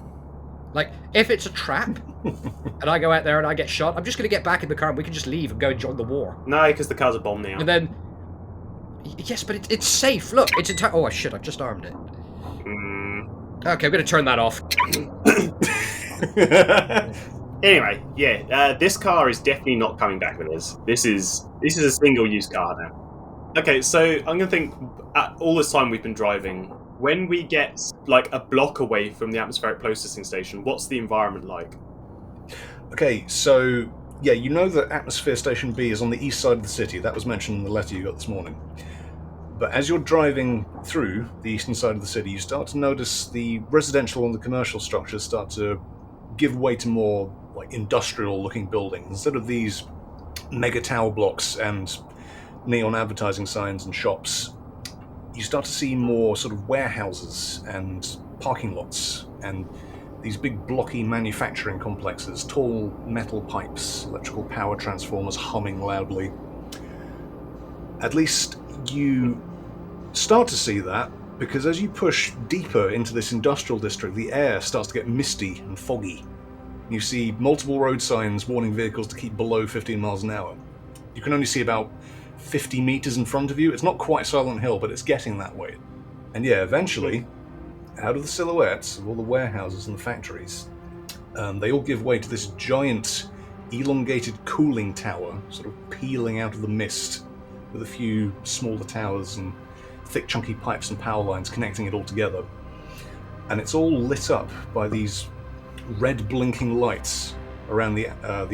Like, if it's a trap, and I go out there and I get shot, I'm just going to get back in the car and we can just leave and go and join the war. No, because the car's a bomb now. And then... Yes, but it's safe. Look, it's entire... Oh, shit, I've just armed it. Okay, I'm going to turn that off. Anyway, yeah, this car is definitely not coming back with us. This is a single-use car now. Okay, so I'm going to think, all this time we've been driving, when we get, a block away from the atmospheric processing station, what's the environment like? Okay, so, yeah, you know that Atmosphere Station B is on the east side of the city. That was mentioned in the letter you got this morning. But as you're driving through the eastern side of the city, you start to notice the residential and the commercial structures start to give way to more, industrial-looking buildings. Instead of these mega tower blocks and neon advertising signs and shops, you start to see more sort of warehouses and parking lots and these big blocky manufacturing complexes, tall metal pipes, electrical power transformers humming loudly. At least you start to see that because as you push deeper into this industrial district, the air starts to get misty and foggy. You see multiple road signs warning vehicles to keep below 15 miles an hour. You can only see about 50 meters in front of you. It's not quite Silent Hill, but it's getting that way. And yeah, eventually, out of the silhouettes of all the warehouses and the factories, they all give way to this giant, elongated cooling tower, sort of peeling out of the mist, with a few smaller towers and thick, chunky pipes and power lines connecting it all together. And it's all lit up by these red blinking lights around the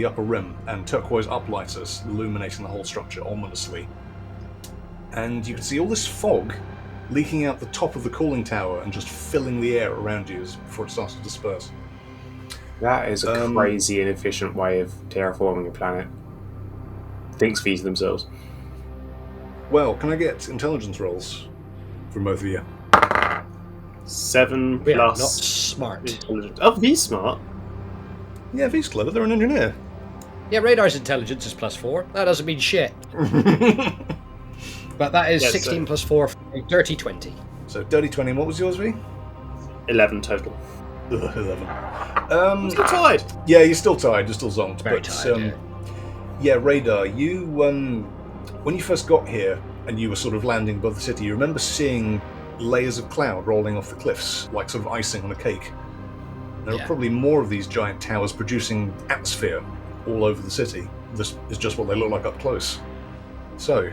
upper rim, and turquoise uplighters illuminating the whole structure ominously. And you can see all this fog leaking out the top of the cooling tower and just filling the air around you before it starts to disperse. That is a crazy inefficient way of terraforming a planet. Things feed themselves. Well, can I get intelligence rolls from both of you? 7 We are plus... not smart. Intelligence. Oh, he's smart. Yeah, V's clever, they're an engineer. Yeah, radar's intelligence is +4. That doesn't mean shit. But that is Yes, 16 plus 4, dirty 20. So, dirty 20, and what was yours, V? 11 total. 11. I'm still tired. Yeah, you're still tired. You're still zonked. Very but tired, yeah, Radar. You when you first got here and you were sort of landing above the city, you remember seeing layers of cloud rolling off the cliffs, like sort of icing on a cake. There are probably more of these giant towers producing atmosphere all over the city. This is just what they look like up close. So,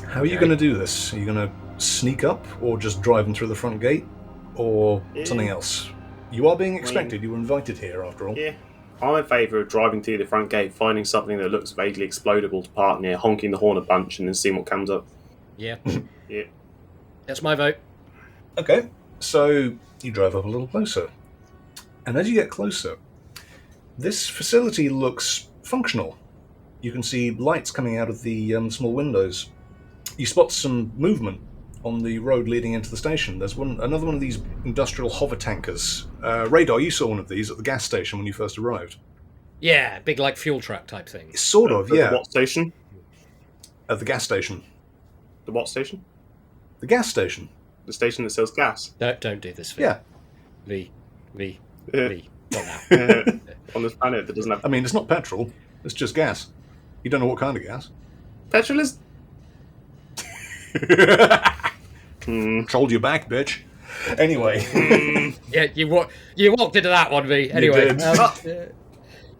how are you going to do this? Are you going to sneak up, or just drive them through the front gate, or something else? You are being expected. You were invited here, after all. Yeah. I'm in favour of driving through the front gate, finding something that looks vaguely explodable to park near, honking the horn a bunch, and then seeing what comes up. Yeah. Yeah. That's my vote. Okay, so you drive up a little closer. And as you get closer, this facility looks functional. You can see lights coming out of the small windows. You spot some movement on the road leading into the station. There's another one of these industrial hover tankers. Radar, you saw one of these at the gas station when you first arrived. Yeah, big like fuel truck type thing. Sort of, At yeah. The what station? At the gas station. The what station? The gas station. The station that sells gas. Don't do this. V. Yeah. V. Yeah. Not now. On this planet that doesn't have... I mean, it's not petrol. It's just gas. You don't know what kind of gas. Petrol is... Trolled you back, bitch. Anyway. Yeah, you walked into that one, V. Anyway.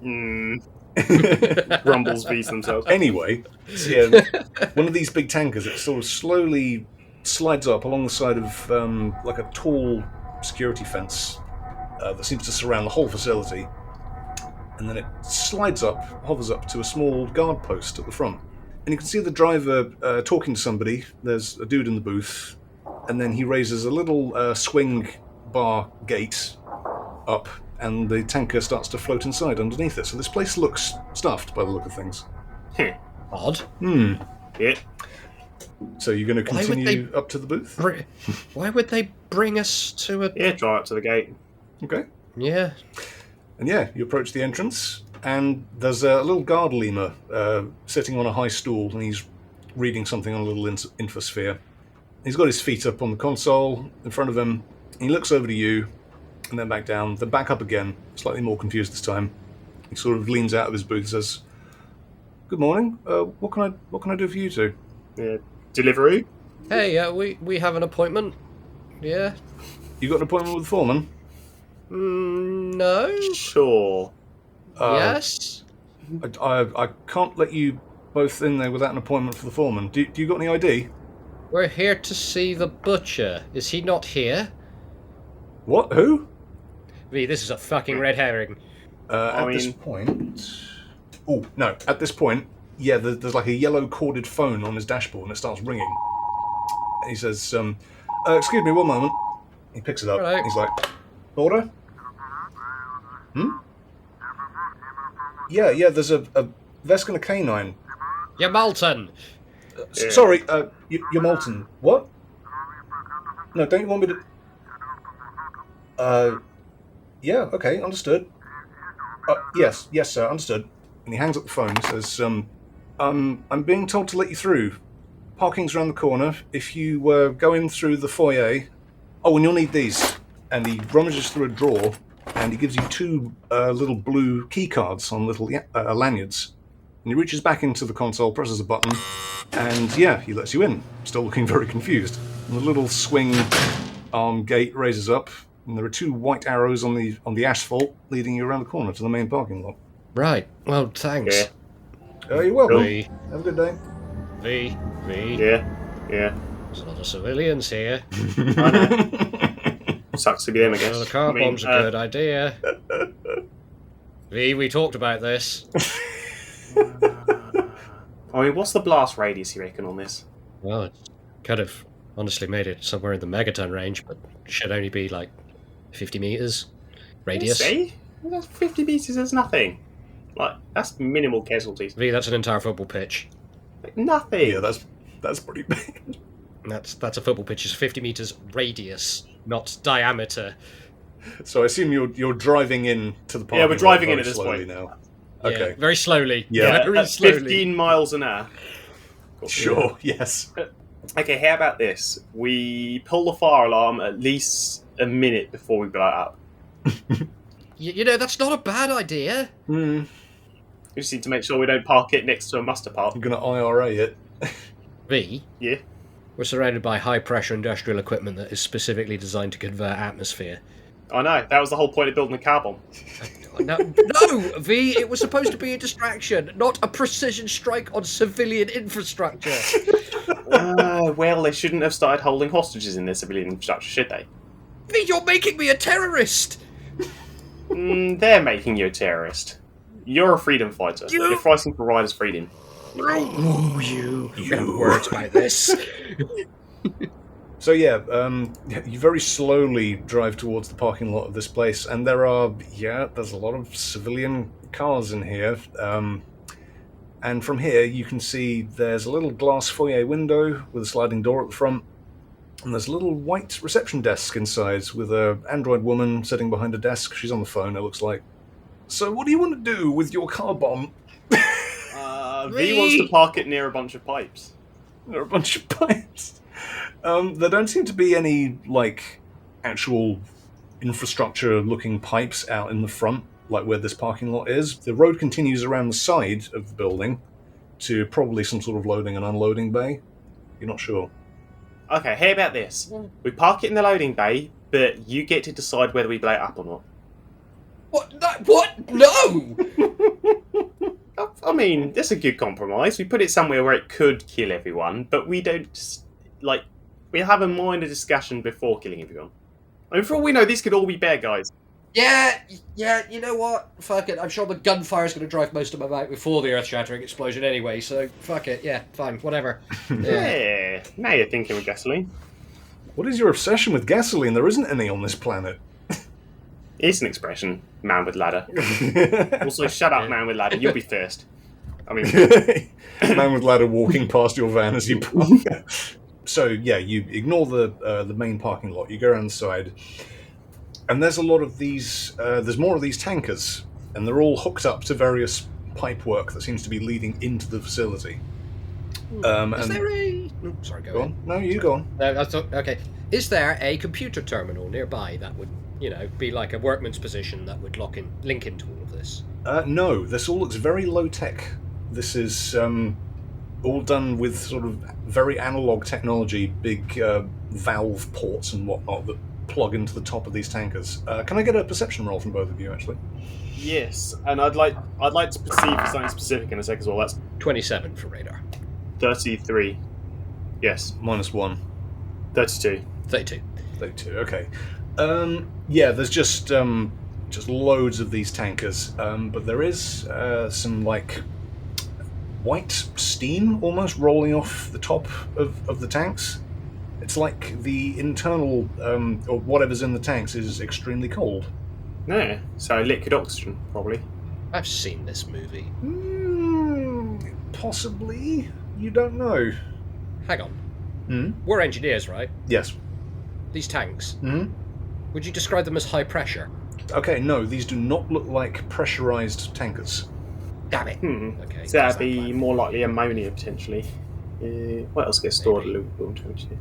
did. Grumbles feeds themselves. Anyway, so yeah, one of these big tankers, it sort of slowly slides up along the side of like a tall security fence that seems to surround the whole facility. And then it slides up, hovers up to a small guard post at the front. And you can see the driver talking to somebody. There's a dude in the booth. And then he raises a little swing bar gate up, and the tanker starts to float inside underneath it. So this place looks stuffed by the look of things. Odd. Yeah. So you're going to continue up to the booth? Why would they bring us to a... Yeah, drive up to the gate. Okay. Yeah. And yeah, you approach the entrance, and there's a little guard lemur sitting on a high stool, and he's reading something on a little infosphere. He's got his feet up on the console in front of him. He looks over to you, and then back down, then back up again, slightly more confused this time. He sort of leans out of his booth and says, "Good morning. What can I do for you two?" Yeah. Delivery? Hey, we have an appointment. Yeah. You got an appointment with the foreman? No. Sure. Yes. I can't let you both in there without an appointment for the foreman. Do you got any ID? We're here to see the butcher. Is he not here? What? Who? V, this is a fucking red herring. This point... Oh, no. At this point, yeah, there's like a yellow corded phone on his dashboard, and it starts ringing. And he says, excuse me, one moment. He picks it up. Hello. He's like, order? Yeah, there's a Vesk and a canine. You're Malton. Sorry, you're Molten. What? No, don't you want me to... Yeah, okay, understood. Yes, sir, understood. And he hangs up the phone and says, I'm being told to let you through. Parking's around the corner. If you go in through the foyer... Oh, and you'll need these. And he rummages through a drawer, and he gives you two little blue key cards on little lanyards. And he reaches back into the console, presses a button, and yeah, he lets you in, still looking very confused. And the little swing arm gate raises up, and there are two white arrows on the asphalt leading you around the corner to the main parking lot. Right. Well, thanks. Yeah. You're welcome. V. Have a good day. V. Yeah. There's a lot of civilians here. Sucks to be them, I guess. Well, the car bomb's a good idea. V, we talked about this. I mean, what's the blast radius, you reckon, on this? Well, it could have honestly made it somewhere in the megaton range, but it should only be like 50 meters radius. See? That's 50 meters, that's nothing. Like, that's minimal casualties. V, that's an entire football pitch. Like, nothing. Yeah, that's pretty big. That's a football pitch. It's 50 meters radius, not diameter. So I assume you're driving in to the parking Yeah, we're driving lot in very at this slowly point. now. Yeah, Okay. very slowly. Yeah. very At slowly. 15 miles an hour. Sure, yes. Okay, how about this? We pull the fire alarm at least a minute before we blow it up. You know, that's not a bad idea. We just need to make sure we don't park it next to a muster park. I'm going to IRA it. V, Yeah. we're surrounded by high-pressure industrial equipment that is specifically designed to convert atmosphere. I know, that was the whole point of building a car bomb. No, V, it was supposed to be a distraction, not a precision strike on civilian infrastructure. Well, they shouldn't have started holding hostages in their civilian infrastructure, should they? V, you're making me a terrorist! They're making you a terrorist. You're a freedom fighter. You're fighting for riders' freedom. Oh, you have words about this. So yeah, you very slowly drive towards the parking lot of this place, and there's a lot of civilian cars in here. And from here, you can see there's a little glass foyer window with a sliding door at the front, and there's a little white reception desk inside with an android woman sitting behind a desk. She's on the phone, it looks like. So what do you want to do with your car bomb? V wants to park it near a bunch of pipes. There are a bunch of pipes. There don't seem to be any, actual infrastructure-looking pipes out in the front, like where this parking lot is. The road continues around the side of the building to probably some sort of loading and unloading bay. You're not sure. Okay, how about this? We park it in the loading bay, but you get to decide whether we blow it up or not. What? No! I mean, that's a good compromise. We put it somewhere where it could kill everyone, but we don't just, we have a minor discussion before killing everyone. I mean, for all we know, these could all be bad guys. Yeah, you know what? Fuck it. I'm sure the gunfire's going to drive most of them out before the earth-shattering explosion anyway, so fuck it. Yeah, fine, whatever. Yeah, now you're thinking with gasoline. What is your obsession with gasoline? There isn't any on this planet. It's an expression, man with ladder. Also, shut up, man with ladder. You'll be first. I mean, Man with ladder walking past your van as you park. So yeah, you ignore the main parking lot. You go around the side, and there's a lot of these. There's more of these tankers, and they're all hooked up to various pipework that seems to be leading into the facility. Is there a... Oh, sorry, go on. No, you go on. Okay. Is there a computer terminal nearby that would, be like a workman's position that would link into all of this? No, this all looks very low tech. This is all done with sort of very analog technology, big valve ports and whatnot that plug into the top of these tankers. Can I get a perception roll from both of you, actually? yes, and I'd like to perceive for something specific in a sec as well. That's 27 for radar. 33. Yes. -1. 32. 32. 32, okay. Yeah, there's just loads of these tankers, but there is some, white steam almost rolling off the top of the tanks. It's like the internal, or whatever's in the tanks is extremely cold. No, so liquid oxygen, probably. I've seen this movie. Possibly. You don't know. Hang on. We're engineers, right? Yes. These tanks. Would you describe them as high pressure? Okay, no, these do not look like pressurized tankers. Damn it. Okay. So that'd be more likely ammonia, potentially. What else gets stored at Liverpool temperature?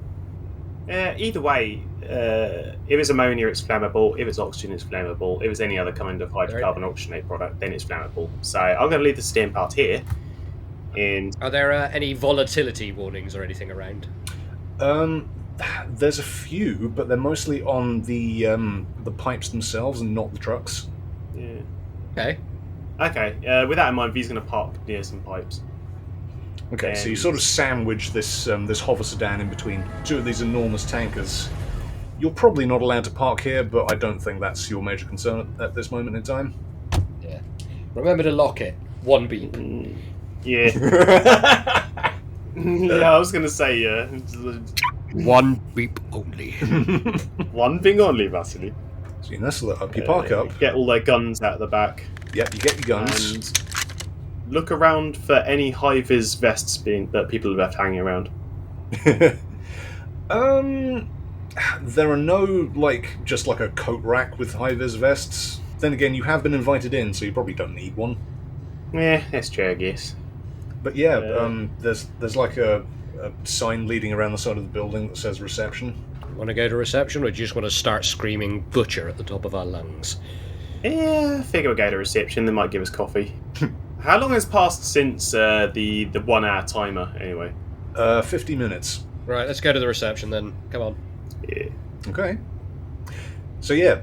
Either way, if it's ammonia, it's flammable. If it's oxygen, it's flammable. If it's any other kind of hydrocarbon oxygenate product, then it's flammable. So I'm going to leave the steam part here. And are there any volatility warnings or anything around? There's a few, but they're mostly on the pipes themselves and not the trucks. Yeah. Okay. With that in mind, V's going to park near some pipes. Okay, so you sort of sandwich this hover sedan in between two of these enormous tankers. You're probably not allowed to park here, but I don't think that's your major concern at this moment in time. Yeah. Remember to lock it. One beep. Yeah. Yeah, I was going to say, one beep only. One thing only, Vasily. So you nestle it up, you park up. Get all their guns out of the back. Yep, you get your guns. And look around for any high-vis vests that people have left hanging around. There are no, just a coat rack with high-vis vests. Then again, you have been invited in, so you probably don't need one. Yeah, that's true, I guess. But yeah, there's a sign leading around the side of the building that says reception. Want to go to reception, or do you just want to start screaming butcher at the top of our lungs? Yeah, I figure we'll go to reception. They might give us coffee. How long has passed since the 1 hour timer, anyway? 50 minutes. Right, let's go to the reception then. Come on. Yeah. Okay. So yeah,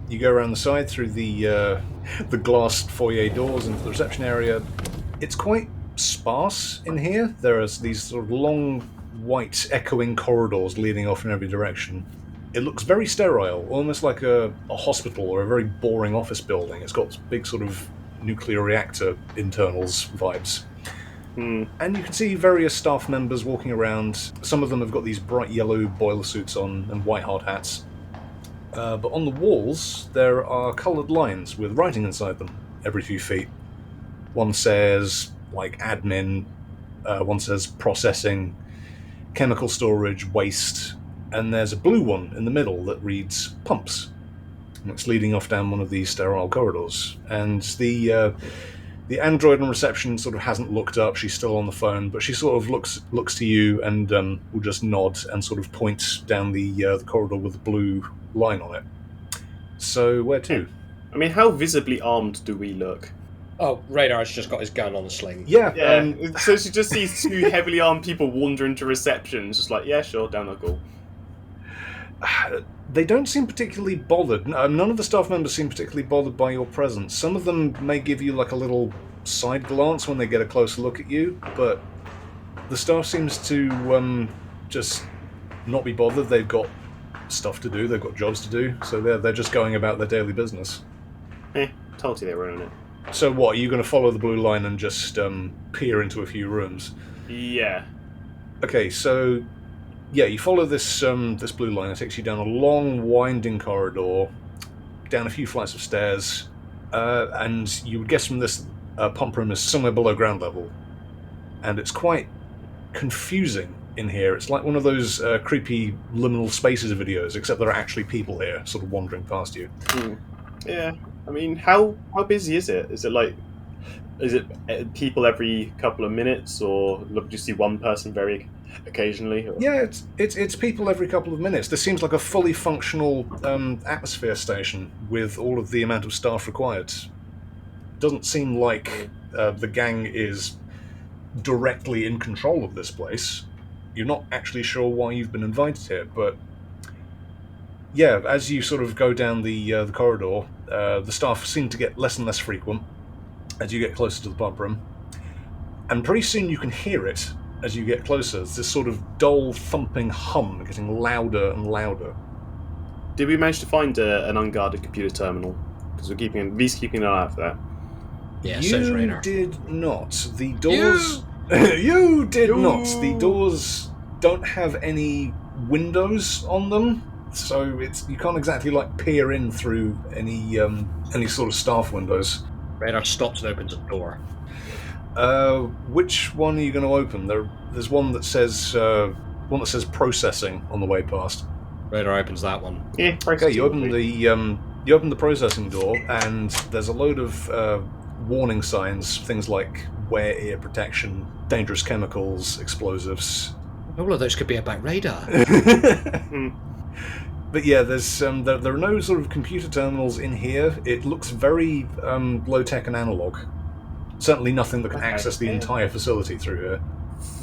you go around the side through the glass foyer doors into the reception area. It's quite sparse in here. There are these sort of long, white, echoing corridors leading off in every direction. It looks very sterile, almost like a hospital or a very boring office building. It's got big sort of nuclear reactor internals vibes. And you can see various staff members walking around. Some of them have got these bright yellow boiler suits on and white hard hats. But on the walls, there are coloured lines with writing inside them every few feet. One says, like, admin, one says processing, chemical storage, waste, and there's a blue one in the middle that reads pumps. And it's leading off down one of these sterile corridors. And the android on reception sort of hasn't looked up. She's still on the phone, but she sort of looks to you and will just nod and sort of point down the corridor with the blue line on it. So where to? I mean, how visibly armed do we look? Oh, Radar's just got his gun on the sling. Yeah. So she just sees two heavily armed people wander into reception. It's just like, yeah, sure, down I go. They don't seem particularly bothered. None of the staff members seem particularly bothered by your presence. Some of them may give you like a little side glance when they get a closer look at you, but the staff seems to just not be bothered. They've got stuff to do, they've got jobs to do, so they're just going about their daily business. Told you they were on it. So what, are you going to follow the blue line and just peer into a few rooms? Yeah. Okay, so yeah, you follow this this blue line. It takes you down a long, winding corridor, down a few flights of stairs, and you would guess from this pump room is somewhere below ground level. And it's quite confusing in here. It's like one of those creepy liminal spaces videos, except there are actually people here, sort of wandering past you. Yeah. I mean, how busy is it? Is it people every couple of minutes, or do you see one person very occasionally? Or? Yeah, it's people every couple of minutes. This seems like a fully functional atmosphere station with all of the amount of staff required. Doesn't seem like the gang is directly in control of this place. You're not actually sure why you've been invited here, but yeah, as you sort of go down the corridor, the staff seem to get less and less frequent as you get closer to the pump room, and pretty soon you can hear it as you get closer. It's this sort of dull, thumping hum getting louder and louder. Did we manage to find an unguarded computer terminal? Because V's keeping an eye out for that. Yeah, so's Radar. You did not. The doors... You did not. The doors don't have any windows on them, so you can't exactly like peer in through any sort of staff windows. Radar stops and opens a door. Which one are you going to open? There's one that says processing on the way past. Radar opens that one. Yeah. Okay, you open the processing door, and there's a load of warning signs, things like wear ear protection, dangerous chemicals, explosives. All of those could be about Radar. But yeah, there's there are no sort of computer terminals in here. It looks very low-tech and analog. Certainly nothing that can access the entire facility through here.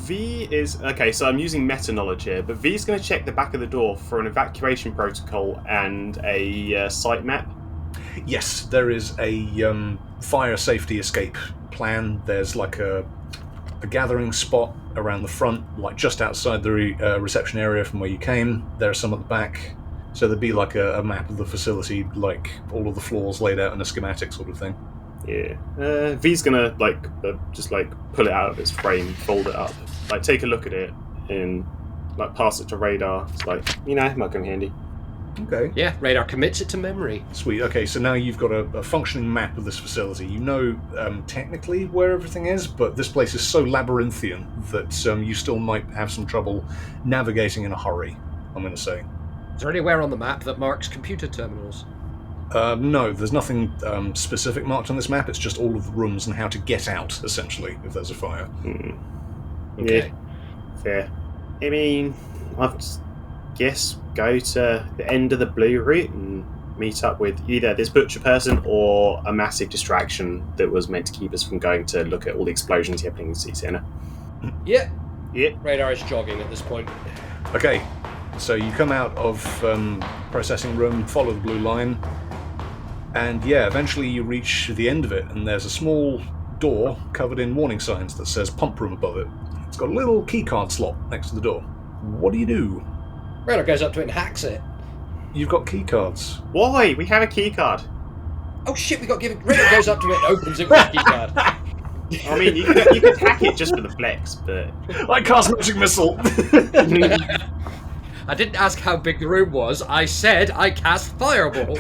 V is... Okay, so I'm using meta-knowledge here, but V's going to check the back of the door for an evacuation protocol and a site map. Yes, there is a fire safety escape plan. There's like a gathering spot around the front, like just outside the reception area from where you came. There's some at the back. So there'd be like a map of the facility, like all of the floors laid out in a schematic sort of thing. Yeah. V's gonna just pull it out of its frame, fold it up, take a look at it, and pass it to Radar. It's it might come handy. Okay. Yeah, Radar commits it to memory. Sweet. Okay, so now you've got a functioning map of this facility. You know technically where everything is, but this place is so labyrinthian that you still might have some trouble navigating in a hurry, I'm going to say. Is there anywhere on the map that marks computer terminals? No, there's nothing specific marked on this map. It's just all of the rooms and how to get out, essentially, if there's a fire. Okay. Yeah. Fair. I mean, I guess go to the end of the blue route and meet up with either this butcher person or a massive distraction that was meant to keep us from going to look at all the explosions happening in the city centre. Yeah. Yeah. Radar is jogging at this point. Okay, so you come out of processing room, follow the blue line, and yeah, eventually you reach the end of it, and there's a small door covered in warning signs that says pump room above it. It's got a little keycard slot next to the door. What do you do? Radar goes up to it and hacks it. You've got keycards. Why? We have a keycard. Oh shit, we got to give it. Radar goes up to it and opens it with a keycard. I mean, you could hack it just for the flex, but... I cast magic missile! I didn't ask how big the room was. I said I cast fireball.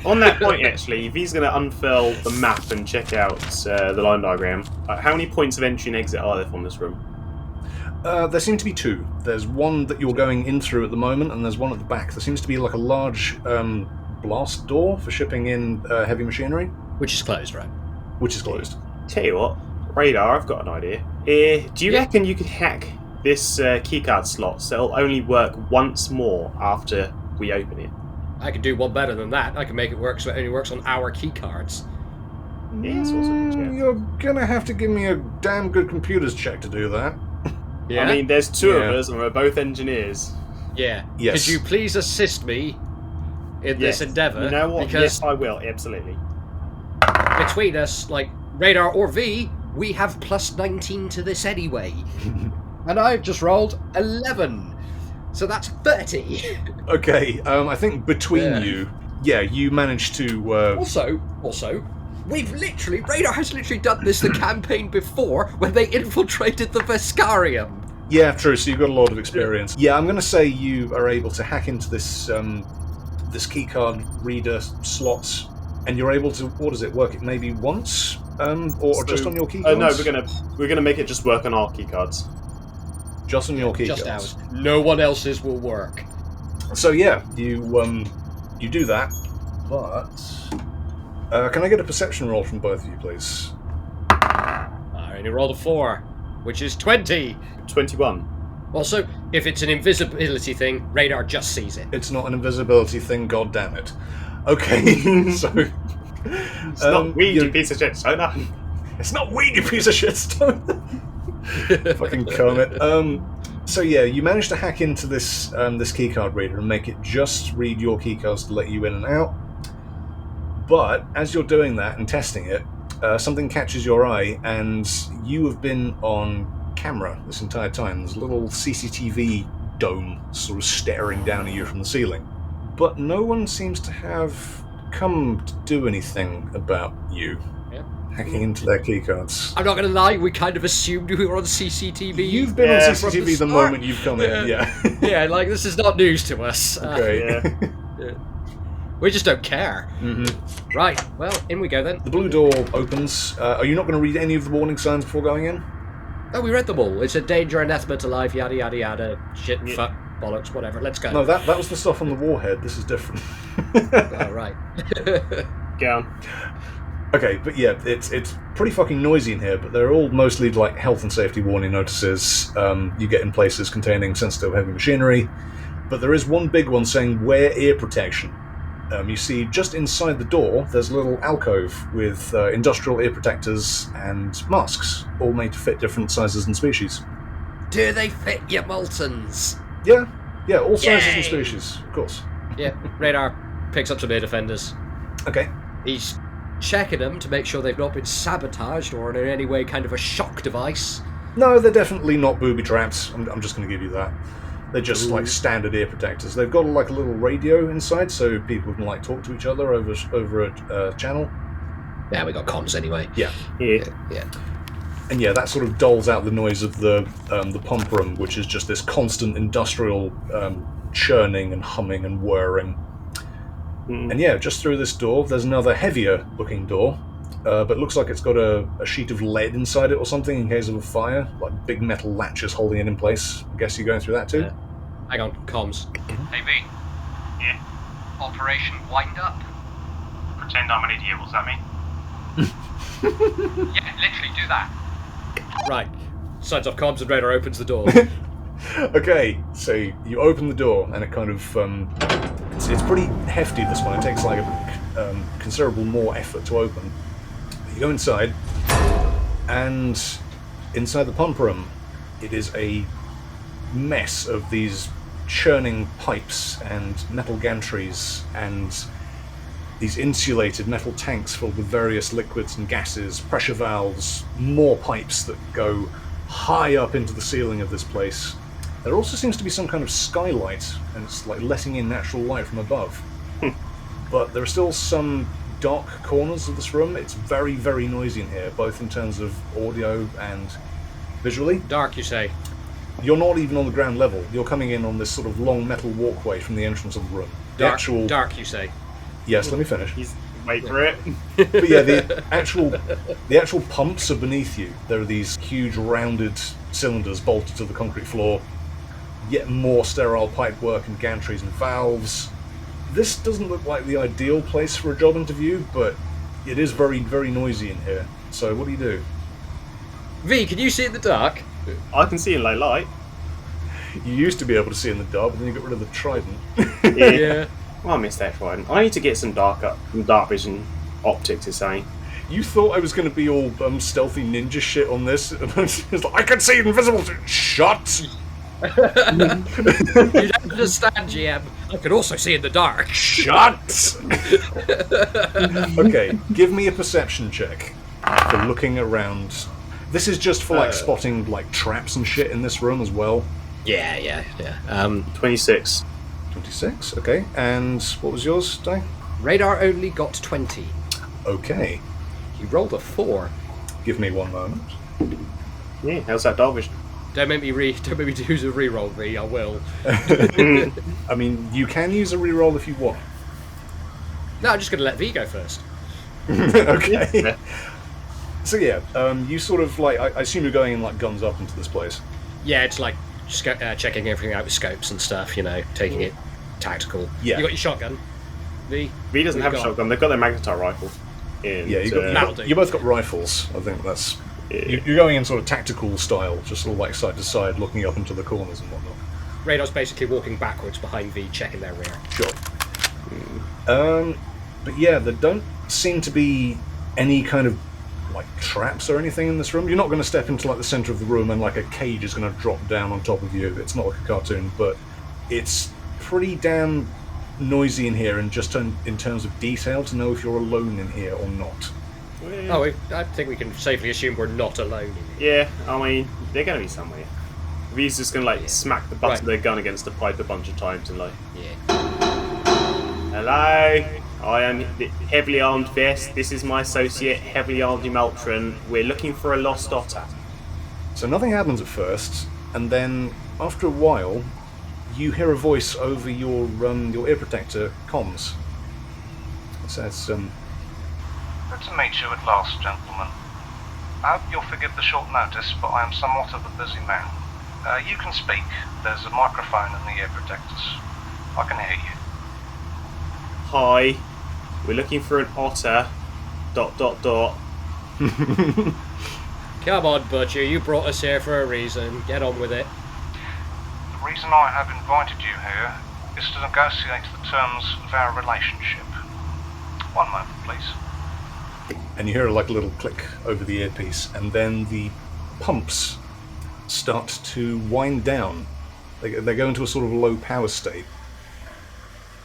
On that point, actually, if he's going to unfurl the map and check out the line diagram, how many points of entry and exit are there from this room? There seem to be two. There's one that you're going in through at the moment, and there's one at the back. There seems to be like a large blast door for shipping in heavy machinery. Which is closed, right? Which is closed. Tell you what, Radar, I've got an idea. Do you reckon you could hack this keycard slot so it'll only work once more after we open it? I can do one better than that. I can make it work so it only works on our keycards. Yeah, that's also a good chance. You're gonna have to give me a damn good computers check to do that. Yeah? I mean, there's two of Yeah. us and we're both engineers. Yeah. Yes. Could you please assist me in this Yes. endeavour? You know what? Because Yes, I will, absolutely. between us, like Radar or V, we have plus 19 to this anyway. And I've just rolled 11. So that's 30. Okay, I think between you, you managed to... Also, Radar has literally done this the campaign before when they infiltrated the Vescarium. Yeah, true, so you've got a lot of experience. Yeah, I'm going to say you are able to hack into this this keycard reader slots, and you're able to, what does it work it maybe once? Or just on your keycards? No, we're gonna make it just work on our keycards. Just on your keycards. Just ours. No one else's will work. So yeah, you do that, but can I get a perception roll from both of you, please? I only rolled a 4, which is 20. 21. Also, if it's an invisibility thing, Radar just sees it. It's not an invisibility thing, god damn it. Okay, so... It's not weed, you piece of shit, Stoner. It's not weed, you piece of shit, Stoner. Fucking Kermit. So yeah, you managed to hack into this this keycard reader and make it just read your keycards to let you in and out. But as you're doing that and testing it, something catches your eye, and you have been on camera this entire time. There's a little CCTV dome sort of staring down at you from the ceiling. But no one seems to have come to do anything about you hacking into their keycards. I'm not going to lie, we kind of assumed we were on CCTV. You've been on from CCTV the start. moment you've come in, Yeah, like, this is not news to us. Okay. We just don't care. Mm-hmm. Right, well, in we go then. The blue door opens. Are you not going to read any of the warning signs before going in? Oh, we read them all. It's a danger, anathema to life, yada, yada, yada, shit, fuck, bollocks, whatever. Let's go. No, that was the stuff on the warhead. This is different. Oh, right. Go on. Okay, but yeah, it's pretty fucking noisy in here, but they're all mostly like health and safety warning notices you get in places containing sensitive heavy machinery. But there is one big one saying wear ear protection. You see, just inside the door, there's a little alcove with industrial ear protectors and masks, all made to fit different sizes and species. Do they fit your Moltons? Yeah, all sizes and Yay! species, of course. Yeah, Radar picks up some ear defenders. Okay. He's checking them to make sure they've not been sabotaged or in any way kind of a shock device. No, they're definitely not booby traps. I'm just going to give you that. They're just like standard ear protectors. They've got like a little radio inside, so people can like talk to each other over a channel. Yeah, we got comms anyway. Yeah. Yeah. And yeah, that sort of dulls out the noise of the pump room, which is just this constant industrial churning and humming and whirring. And yeah, just through this door, there's another heavier looking door, but it looks like it's got a sheet of lead inside it or something in case of a fire, like big metal latches holding it in place. I guess you're going through that too? Yeah. Hang on, comms. Hey V, Yeah. Operation Wind Up. Pretend I'm an idiot. What's that mean? Yeah, literally do that. Right. Signs off comms and radar opens the door. Okay, so you open the door, and it kind of it's pretty hefty. This one, it takes like a considerable more effort to open. You go inside, and inside the pump room, it is a mess of these churning pipes and metal gantries and these insulated metal tanks filled with various liquids and gases, pressure valves, more pipes that go high up into the ceiling of this place. There also seems to be some kind of skylight, and it's like letting in natural light from above. But there are still some dark corners of this room. It's very, very noisy in here, both in terms of audio and visually. Dark, you say? You're not even on the ground level. You're coming in on this sort of long metal walkway from the entrance of the room. Dark, you say? Yes, let me finish. Wait for it. But yeah, the actual pumps are beneath you. There are these huge rounded cylinders bolted to the concrete floor. Yet more sterile pipework and gantries and valves. This doesn't look like the ideal place for a job interview, but it is very, very noisy in here. So what do you do? V, can you see in the dark? I can see in low light. You used to be able to see in the dark, but then you got rid of the trident. Yeah. Well, I missed that trident. I need to get some dark vision optics, is saying. You thought I was going to be all stealthy ninja shit on this, and it's like, I can see invisible. Shut. You don't understand, GM. I can also see in the dark. Shut. Okay, give me a perception check for looking around. This is just for like spotting like traps and shit in this room as well. Yeah. 26. 26, okay. And what was yours, Dave? Radar only got 20. Okay. He rolled a 4. Give me one moment. Yeah, how's that dark vision? Don't make me use a reroll, V. I will. I mean, you can use a reroll if you want. No, I'm just going to let V go first. Okay. Yeah. So yeah, you sort of like, I assume you're going in like guns up into this place. Yeah, it's like checking everything out with scopes and stuff, taking it tactical. Yeah. You got your shotgun, V? V doesn't have a shotgun, they've got their magnetite rifle. Yeah, you both got rifles. I think that's... Yeah. You're going in sort of tactical style, just sort of like side to side, looking up into the corners and whatnot. Radar's basically walking backwards behind V, checking their rear. Sure. But yeah, there don't seem to be any kind of like traps or anything in this room. You're not going to step into like the center of the room and like a cage is going to drop down on top of you. It's not like a cartoon, but it's pretty damn noisy in here, and just in terms of detail to know if you're alone in here or not. Oh, I think we can safely assume we're not alone in here. Yeah, I mean, they're going to be somewhere. V's just going to like smack the butt of their gun against the pipe a bunch of times and like... Yeah. Hello? I am the heavily armed vest. This is my associate, heavily armed Maltron. We're looking for a lost otter. So nothing happens at first, and then after a while, you hear a voice over your ear protector comms. It says, Good to meet you at last, gentlemen. I hope you'll forgive the short notice, but I am somewhat of a busy man. You can speak. There's a microphone in the ear protectors. I can hear you. Hi. We're looking for an otter. ... Come on, Butcher, you brought us here for a reason. Get on with it. The reason I have invited you here is to negotiate the terms of our relationship. One moment, please. and you hear like a little click over the earpiece, and then the pumps start to wind down. They go into a sort of low power state,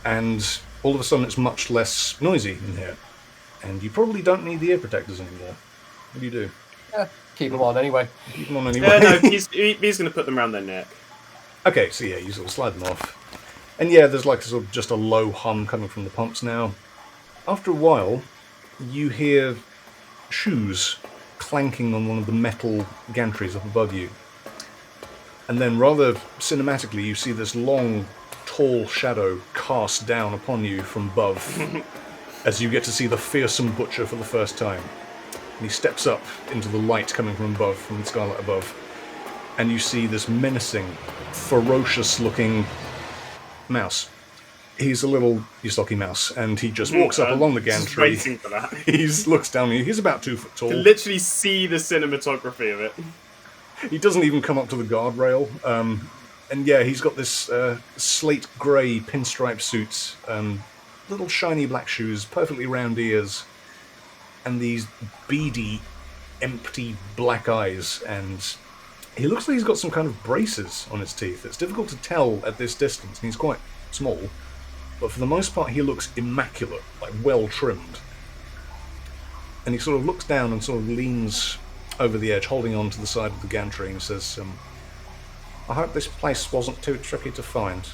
and all of a sudden it's much less noisy in here, and you probably don't need the ear protectors anymore. What do you do? Keep them on anyway. Keep them on anyway. No, he's going to put them around their neck. Okay, so yeah, you sort of slide them off. And yeah, there's like sort of just a low hum coming from the pumps now. After a while, you hear shoes clanking on one of the metal gantries up above you. And then rather cinematically, you see this long, tall shadow cast down upon you from above as you get to see the fearsome butcher for the first time. And he steps up into the light coming from above, from the skylight above. And you see this menacing, ferocious-looking mouse. He's a little Yosaki mouse, and he just walks up along the gantry. Just waiting for that. He looks down at you. He's about 2 foot tall. To literally see the cinematography of it. He doesn't even come up to the guardrail. And yeah, he's got this slate grey pinstripe suit, little shiny black shoes, perfectly round ears, and these beady, empty black eyes. And he looks like he's got some kind of braces on his teeth. It's difficult to tell at this distance, and he's quite small. But for the most part, he looks immaculate, like well trimmed. And he sort of looks down and sort of leans over the edge, holding on to the side of the gantry, and says, I hope this place wasn't too tricky to find.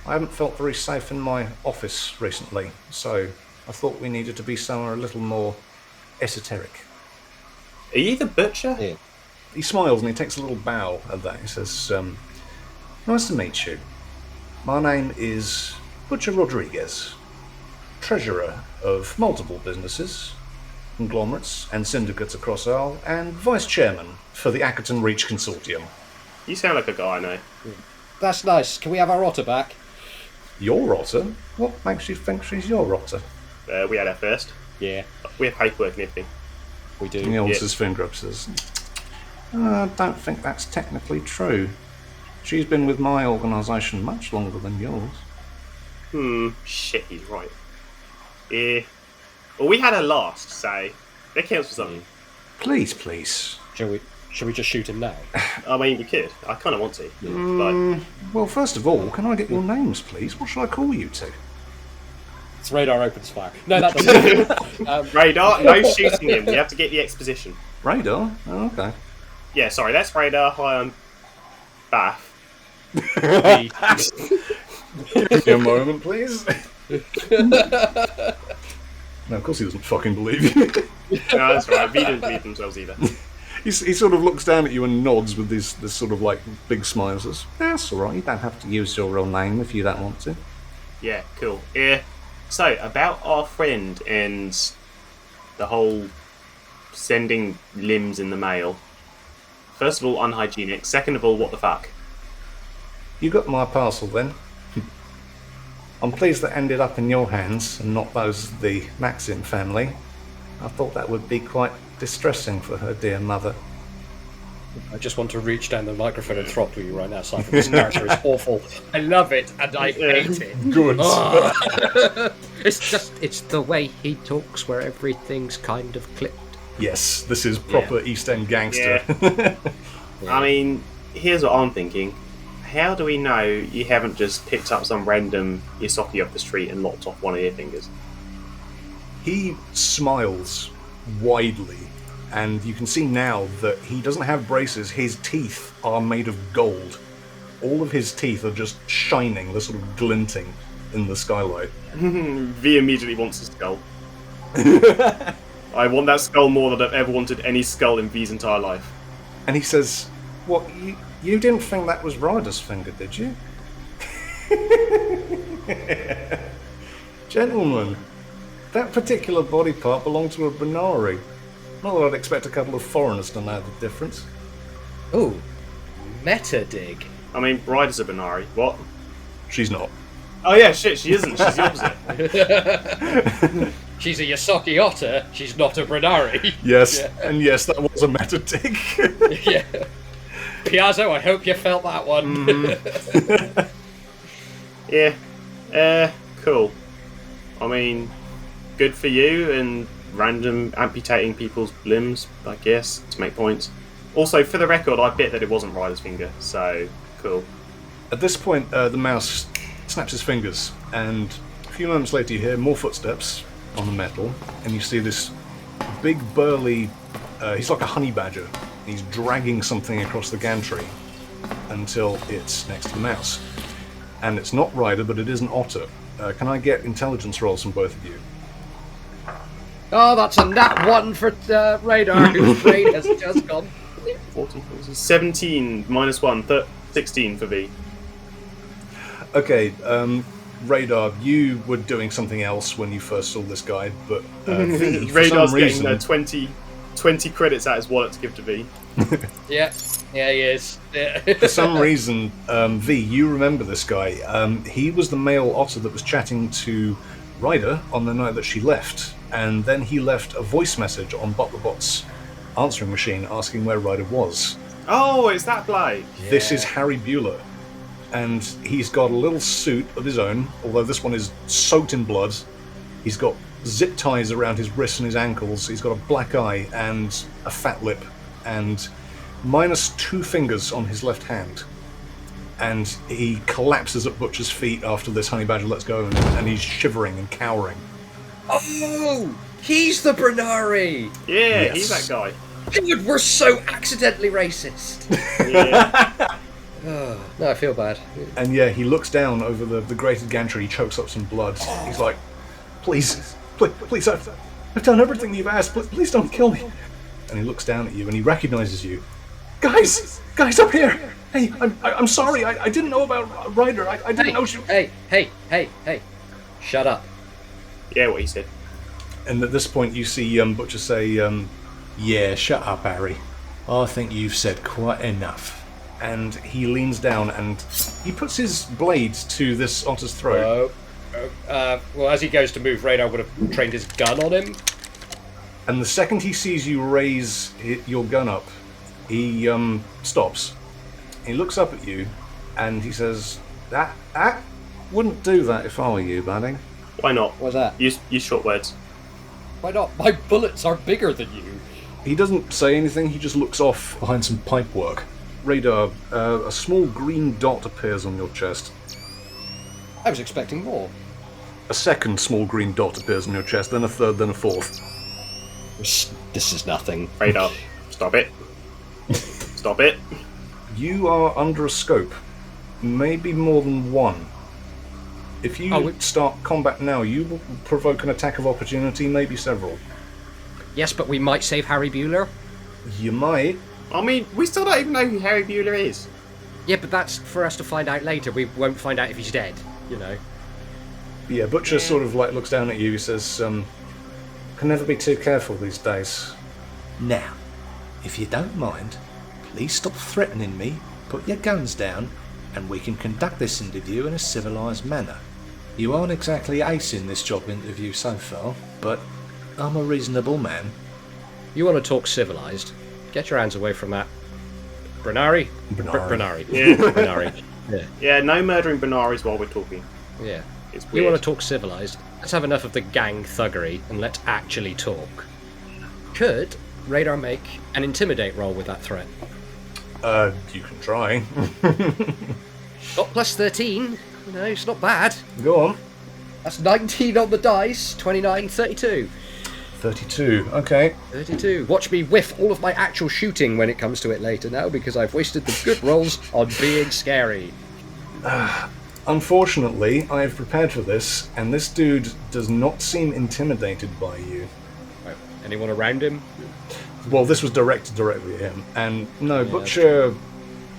I haven't felt very safe in my office recently, so I thought we needed to be somewhere a little more esoteric. Are you the butcher? Yeah. He smiles and he takes a little bow at that. He says, nice to meet you. My name is Butcher Rodriguez, treasurer of multiple businesses, conglomerates and syndicates across Isle, and vice chairman for the Ackerton Reach Consortium. You sound like a guy I know. That's nice. Can we have our otter back? Your otter? What makes you think she's your otter? We had her first. Yeah, We have paperwork and everything. we do. He holds his finger up, says, I don't think that's technically true. She's been with my organisation much longer than yours. Shit, he's right. Well, we had her last, so that counts for something. Please. Shall we just shoot him now? I mean, we could. I kind of want to. But Well, first of all, can I get your names, please? What shall I call you to? It's radar opens fire. No, that doesn't. Radar, no shooting him. You have to get the exposition. Radar? Oh, okay. Yeah, sorry, that's Radar. Hi, I'm Bath. Give me a moment, please. No, of course he doesn't fucking believe you. No, that's right. We didn't believe themselves either. He sort of looks down at you and nods with this sort of like big smile and says, that's alright, you don't have to use your real name if you don't want to. Yeah, cool. So, about our friend and the whole sending limbs in the mail. First of all, unhygienic. Second of all, what the fuck? You got my parcel then? I'm pleased that ended up in your hands and not those of the Maxim family. I thought that would be quite distressing for her dear mother. I just want to reach down the microphone and throttle you right now, Cypher. This character is awful. I love it, and I hate it. Good. It's the way he talks where everything's kind of clipped. Yes, this is proper East End gangster. I mean, here's what I'm thinking. How do we know you haven't just picked up some random Yosaki off the street and lopped off one of your fingers? He smiles widely, and you can see now that he doesn't have braces. His teeth are made of gold. All of his teeth are just shining, they're sort of glinting in the skylight. V immediately wants a skull. I want that skull more than I've ever wanted any skull in V's entire life. And he says, what, you didn't think that was Ryder's finger, did you? Gentlemen, that particular body part belonged to a Benari. Not that I'd expect a couple of foreigners to know the difference. Ooh, meta dig. I mean, Ryder's a Benari. What? She's not. Oh yeah, shit, she isn't. She's the opposite. She's a Yosaki otter, she's not a Brenari. Yes, and yes, that was a meta dig. Yeah. Piazzo, I hope you felt that one. Yeah. Cool. I mean, good for you and random amputating people's limbs, I guess, to make points. Also, for the record, I bet that it wasn't Ryder's finger, so cool. At this point, the mouse snaps his fingers, and a few moments later you hear more footsteps on the metal, and you see this big burly, he's like a honey badger. He's dragging something across the gantry until it's next to the mouse. And it's not Ryder, but it is an otter. Can I get intelligence rolls from both of you? Oh, that's a nat 1 for Radar, whose brain has just gone. 14, 17 minus 1, 16 for V. Okay, Radar, you were doing something else when you first saw this guy, but V, for Radar's some reason... getting 20 credits out his wallet to give to V. Yeah, he is. Yeah. For some reason, V, you remember this guy. He was the male otter that was chatting to Ryder on the night that she left, and then he left a voice message on Butlerbot's answering machine asking where Ryder was. Oh, it's that bloke. This is Harry Bueller. And he's got a little suit of his own, although this one is soaked in blood. He's got zip ties around his wrists and his ankles. He's got a black eye and a fat lip and -2 fingers on his left hand. And he collapses at Butcher's feet after this honey badger lets go, and he's shivering and cowering. Oh, he's the Bernari. Yeah, Yes. he's that guy. God, we're so accidentally racist. Yeah. Oh, no, I feel bad. And yeah, he looks down over the grated gantry, he chokes up some blood. He's like, please, I've done everything you've asked, please don't kill me. And he looks down at you and he recognizes you. Guys up here! Hey, I'm sorry, I didn't know about Ryder, I didn't know she... Hey, shut up. Yeah, what he said. And at this point you see Butcher say, yeah, shut up, Harry. I think you've said quite enough. And he leans down and he puts his blade to this otter's throat. Well, as he goes to move, Radar would have trained his gun on him. And the second he sees you raise your gun up, he stops. He looks up at you and he says, I wouldn't do that if I were you, buddy. Why not? What's that? Use short words. Why not? My bullets are bigger than you. He doesn't say anything, he just looks off behind some pipe work. Radar, a small green dot appears on your chest. I was expecting more. A second small green dot appears on your chest, then a third, then a fourth. This is nothing. Radar, stop it. Stop it. You are under a scope. Maybe more than one. If you start combat now, you will provoke an attack of opportunity, maybe several. Yes, but we might save Harry Bueller. You might. I mean, we still don't even know who Harry Bueller is. Yeah, but that's for us to find out later. We won't find out if he's dead, you know. Yeah, Butcher sort of like looks down at you. He says, "Can never be too careful these days." Now, if you don't mind, please stop threatening me. Put your guns down, and we can conduct this interview in a civilized manner. You aren't exactly acing this job interview so far, but I'm a reasonable man. You want to talk civilized? Get your hands away from that. Bernari? Bernari. Yeah. Bernari. Yeah. Yeah, no murdering Benaris while we're talking. Yeah. It's You weird. want to talk civilized? Let's have enough of the gang thuggery and let's actually talk. Could Radar make an intimidate roll with that threat? You can try. Got plus 13. You know, it's not bad. Go on. That's 19 on the dice. 29, 32. 32. Okay. 32. Watch me whiff all of my actual shooting when it comes to it later now, because I've wasted the good rolls on being scary. Unfortunately, I have prepared for this, and this dude does not seem intimidated by you. Right. Anyone around him? Well, this was directed directly at him, and no, Butcher,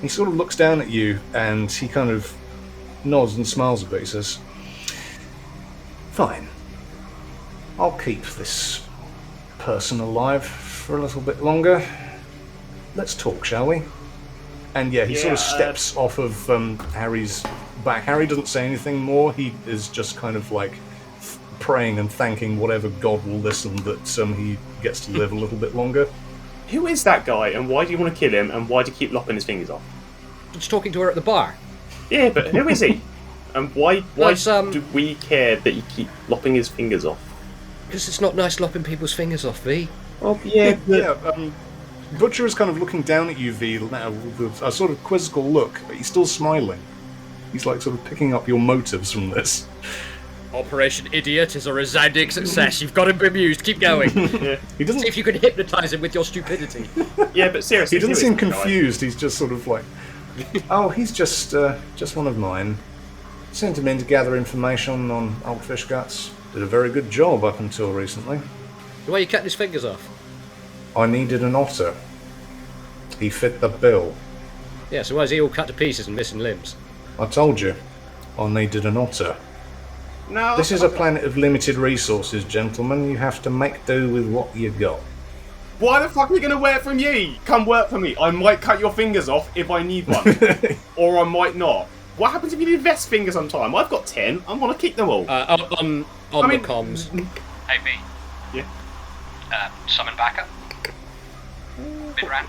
he sort of looks down at you, and he kind of nods and smiles a bit. He says, "Fine. I'll keep this person alive for a little bit longer. Let's talk, shall we?" And yeah, he sort of steps off of Harry's back. Harry doesn't say anything more. He is just kind of like praying and thanking whatever god will listen that he gets to live a little bit longer. Who is that guy, and why do you want to kill him, and why do you keep lopping his fingers off? Just talking to her at the bar. Yeah, but who is he? And why That's, do we care that you keep lopping his fingers off? Because it's not nice lopping people's fingers off, V. Oh, yeah, Butcher is kind of looking down at you, V, now with a sort of quizzical look, but he's still smiling. He's like sort of picking up your motives from this. Operation Idiot is a resounding success. You've got him bemused. Keep going. yeah. He doesn't. See if you can hypnotise him with your stupidity. Yeah, but seriously, He doesn't who seem is that guy? confused. He's just sort of like, "Oh, he's just one of mine. Sent him in to gather information on old fish guts. Did a very good job up until recently. Why are you cutting his fingers off? I needed an otter. He fit the bill. Yeah, so why is he all cut to pieces and missing limbs? I told you, I needed an otter. No, This is a planet of limited resources, gentlemen. You have to make do with what you got." Why the fuck are we going to work from you? Come work for me. I might cut your fingers off if I need one. Or I might not. What happens if you need vest fingers on time? I've got 10. I'm going to keep them all. On the comms. Hey, V. Yeah. Summon backup. Mid-round.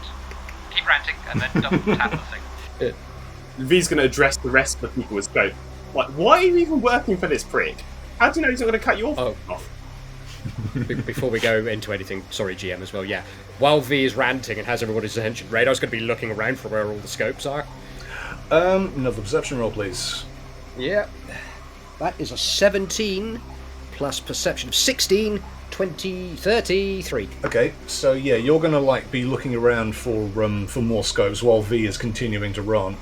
Keep keep ranting, and then double tap the thing. V's going to address the rest of the people with scope. Like, why are you even working for this prick? How do you know he's not going to cut you off? Before we go into anything, sorry GM as well, yeah. While V is ranting and has everybody's attention, Radar's going to be looking around for where all the scopes are. Another perception roll, please. Yeah. That is a 17 plus perception of 16, 20, 33. Okay, so yeah, you're gonna like be looking around for more scopes while V is continuing to run.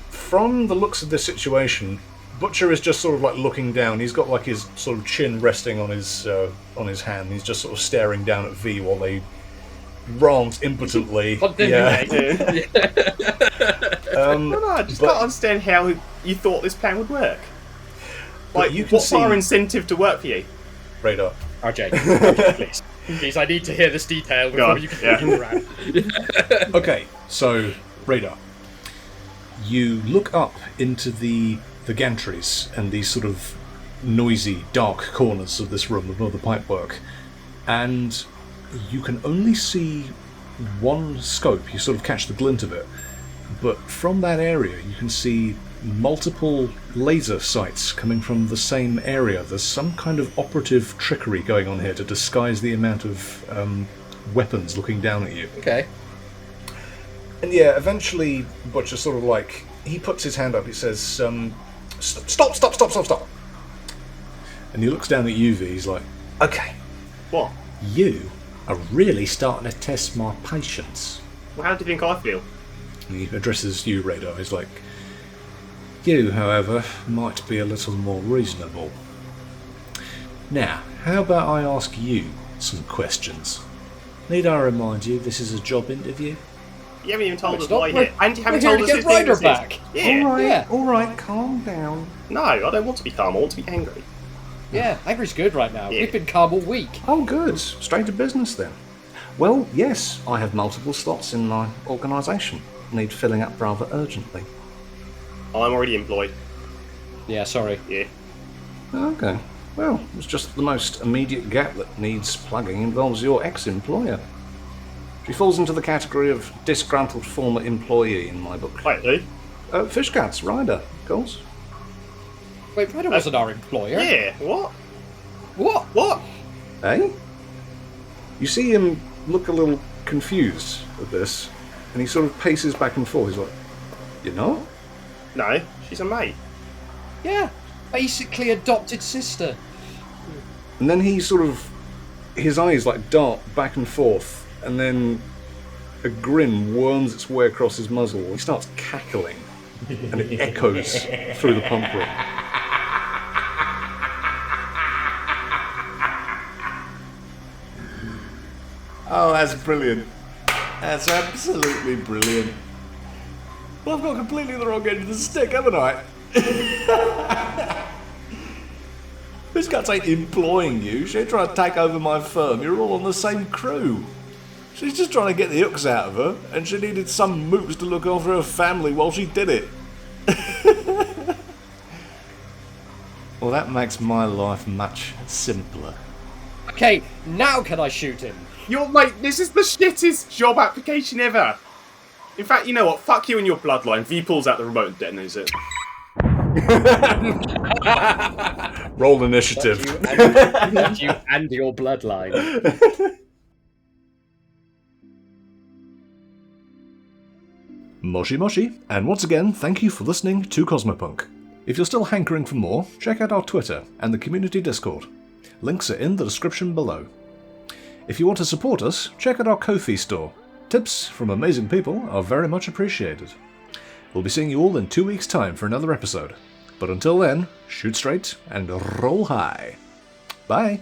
From the looks of this situation, Butcher is just sort of like looking down. He's got like his sort of chin resting on his hand. He's just sort of staring down at V while they rant impotently. I just can't understand how you thought this plan would work. Like, what's our incentive to work for you? Radar. RJ, please. Please, I need to hear this detail before you can look around. Okay, so, Radar. You look up into the gantries and these sort of noisy, dark corners of this room above the pipework, and you can only see one scope. You sort of catch the glint of it, but from that area you can see multiple laser sights coming from the same area. There's some kind of operative trickery going on here to disguise the amount of weapons looking down at you. Okay. And yeah, eventually Butcher sort of like, he puts his hand up, he says, stop. And he looks down at you, V, he's like, okay. What? You are really starting to test my patience. Well, how do you think I feel? And he addresses you, Radar. He's like, you, however, might be a little more reasonable. Now, how about I ask you some questions? Need I remind you this is a job interview? You haven't even told us not. why you're here. And you haven't We're here told to us get Ryder whose business back. is. Yeah. Alright, calm down. No, I don't want to be calm. I want to be angry. Yeah, angry's good right now. Yeah. We've been calm all week. Oh, good. Straight to business then. Well, yes, I have multiple slots in my organisation. Need filling up rather urgently. I'm already employed. Yeah, sorry. Yeah. Okay. Well, it's just the most immediate gap that needs plugging involves your ex-employer. She falls into the category of disgruntled former employee in my book. Wait, who? Fishcats, Ryder, of course. Wait, Ryder wasn't our employer. Yeah, what? What? Eh? You see him look a little confused at this, and he sort of paces back and forth. He's like, you know? No, she's a mate. Yeah, basically adopted sister. And then he sort of, his eyes like dart back and forth, and then a grin worms its way across his muzzle. He starts cackling, and it echoes through the pump room. Oh, that's brilliant. That's absolutely brilliant. Well, I've got completely the wrong end of the stick, haven't I? This guy's ain't employing you. She ain't trying to take over my firm. You're all on the same crew. She's just trying to get the hooks out of her, and she needed some mooks to look after her family while she did it. Well, that makes my life much simpler. Okay, now can I shoot him? Mate, this is the shittest job application ever. In fact, you know what? Fuck you and your bloodline. V pulls out the remote and detonates it. Roll initiative. You and your bloodline. Moshi Moshi, and once again, thank you for listening to Cosmopunk. If you're still hankering for more, check out our Twitter and the community Discord. Links are in the description below. If you want to support us, check out our Ko-fi store. Tips from amazing people are very much appreciated. We'll be seeing you all in 2 weeks' time for another episode. But until then, shoot straight and roll high. Bye!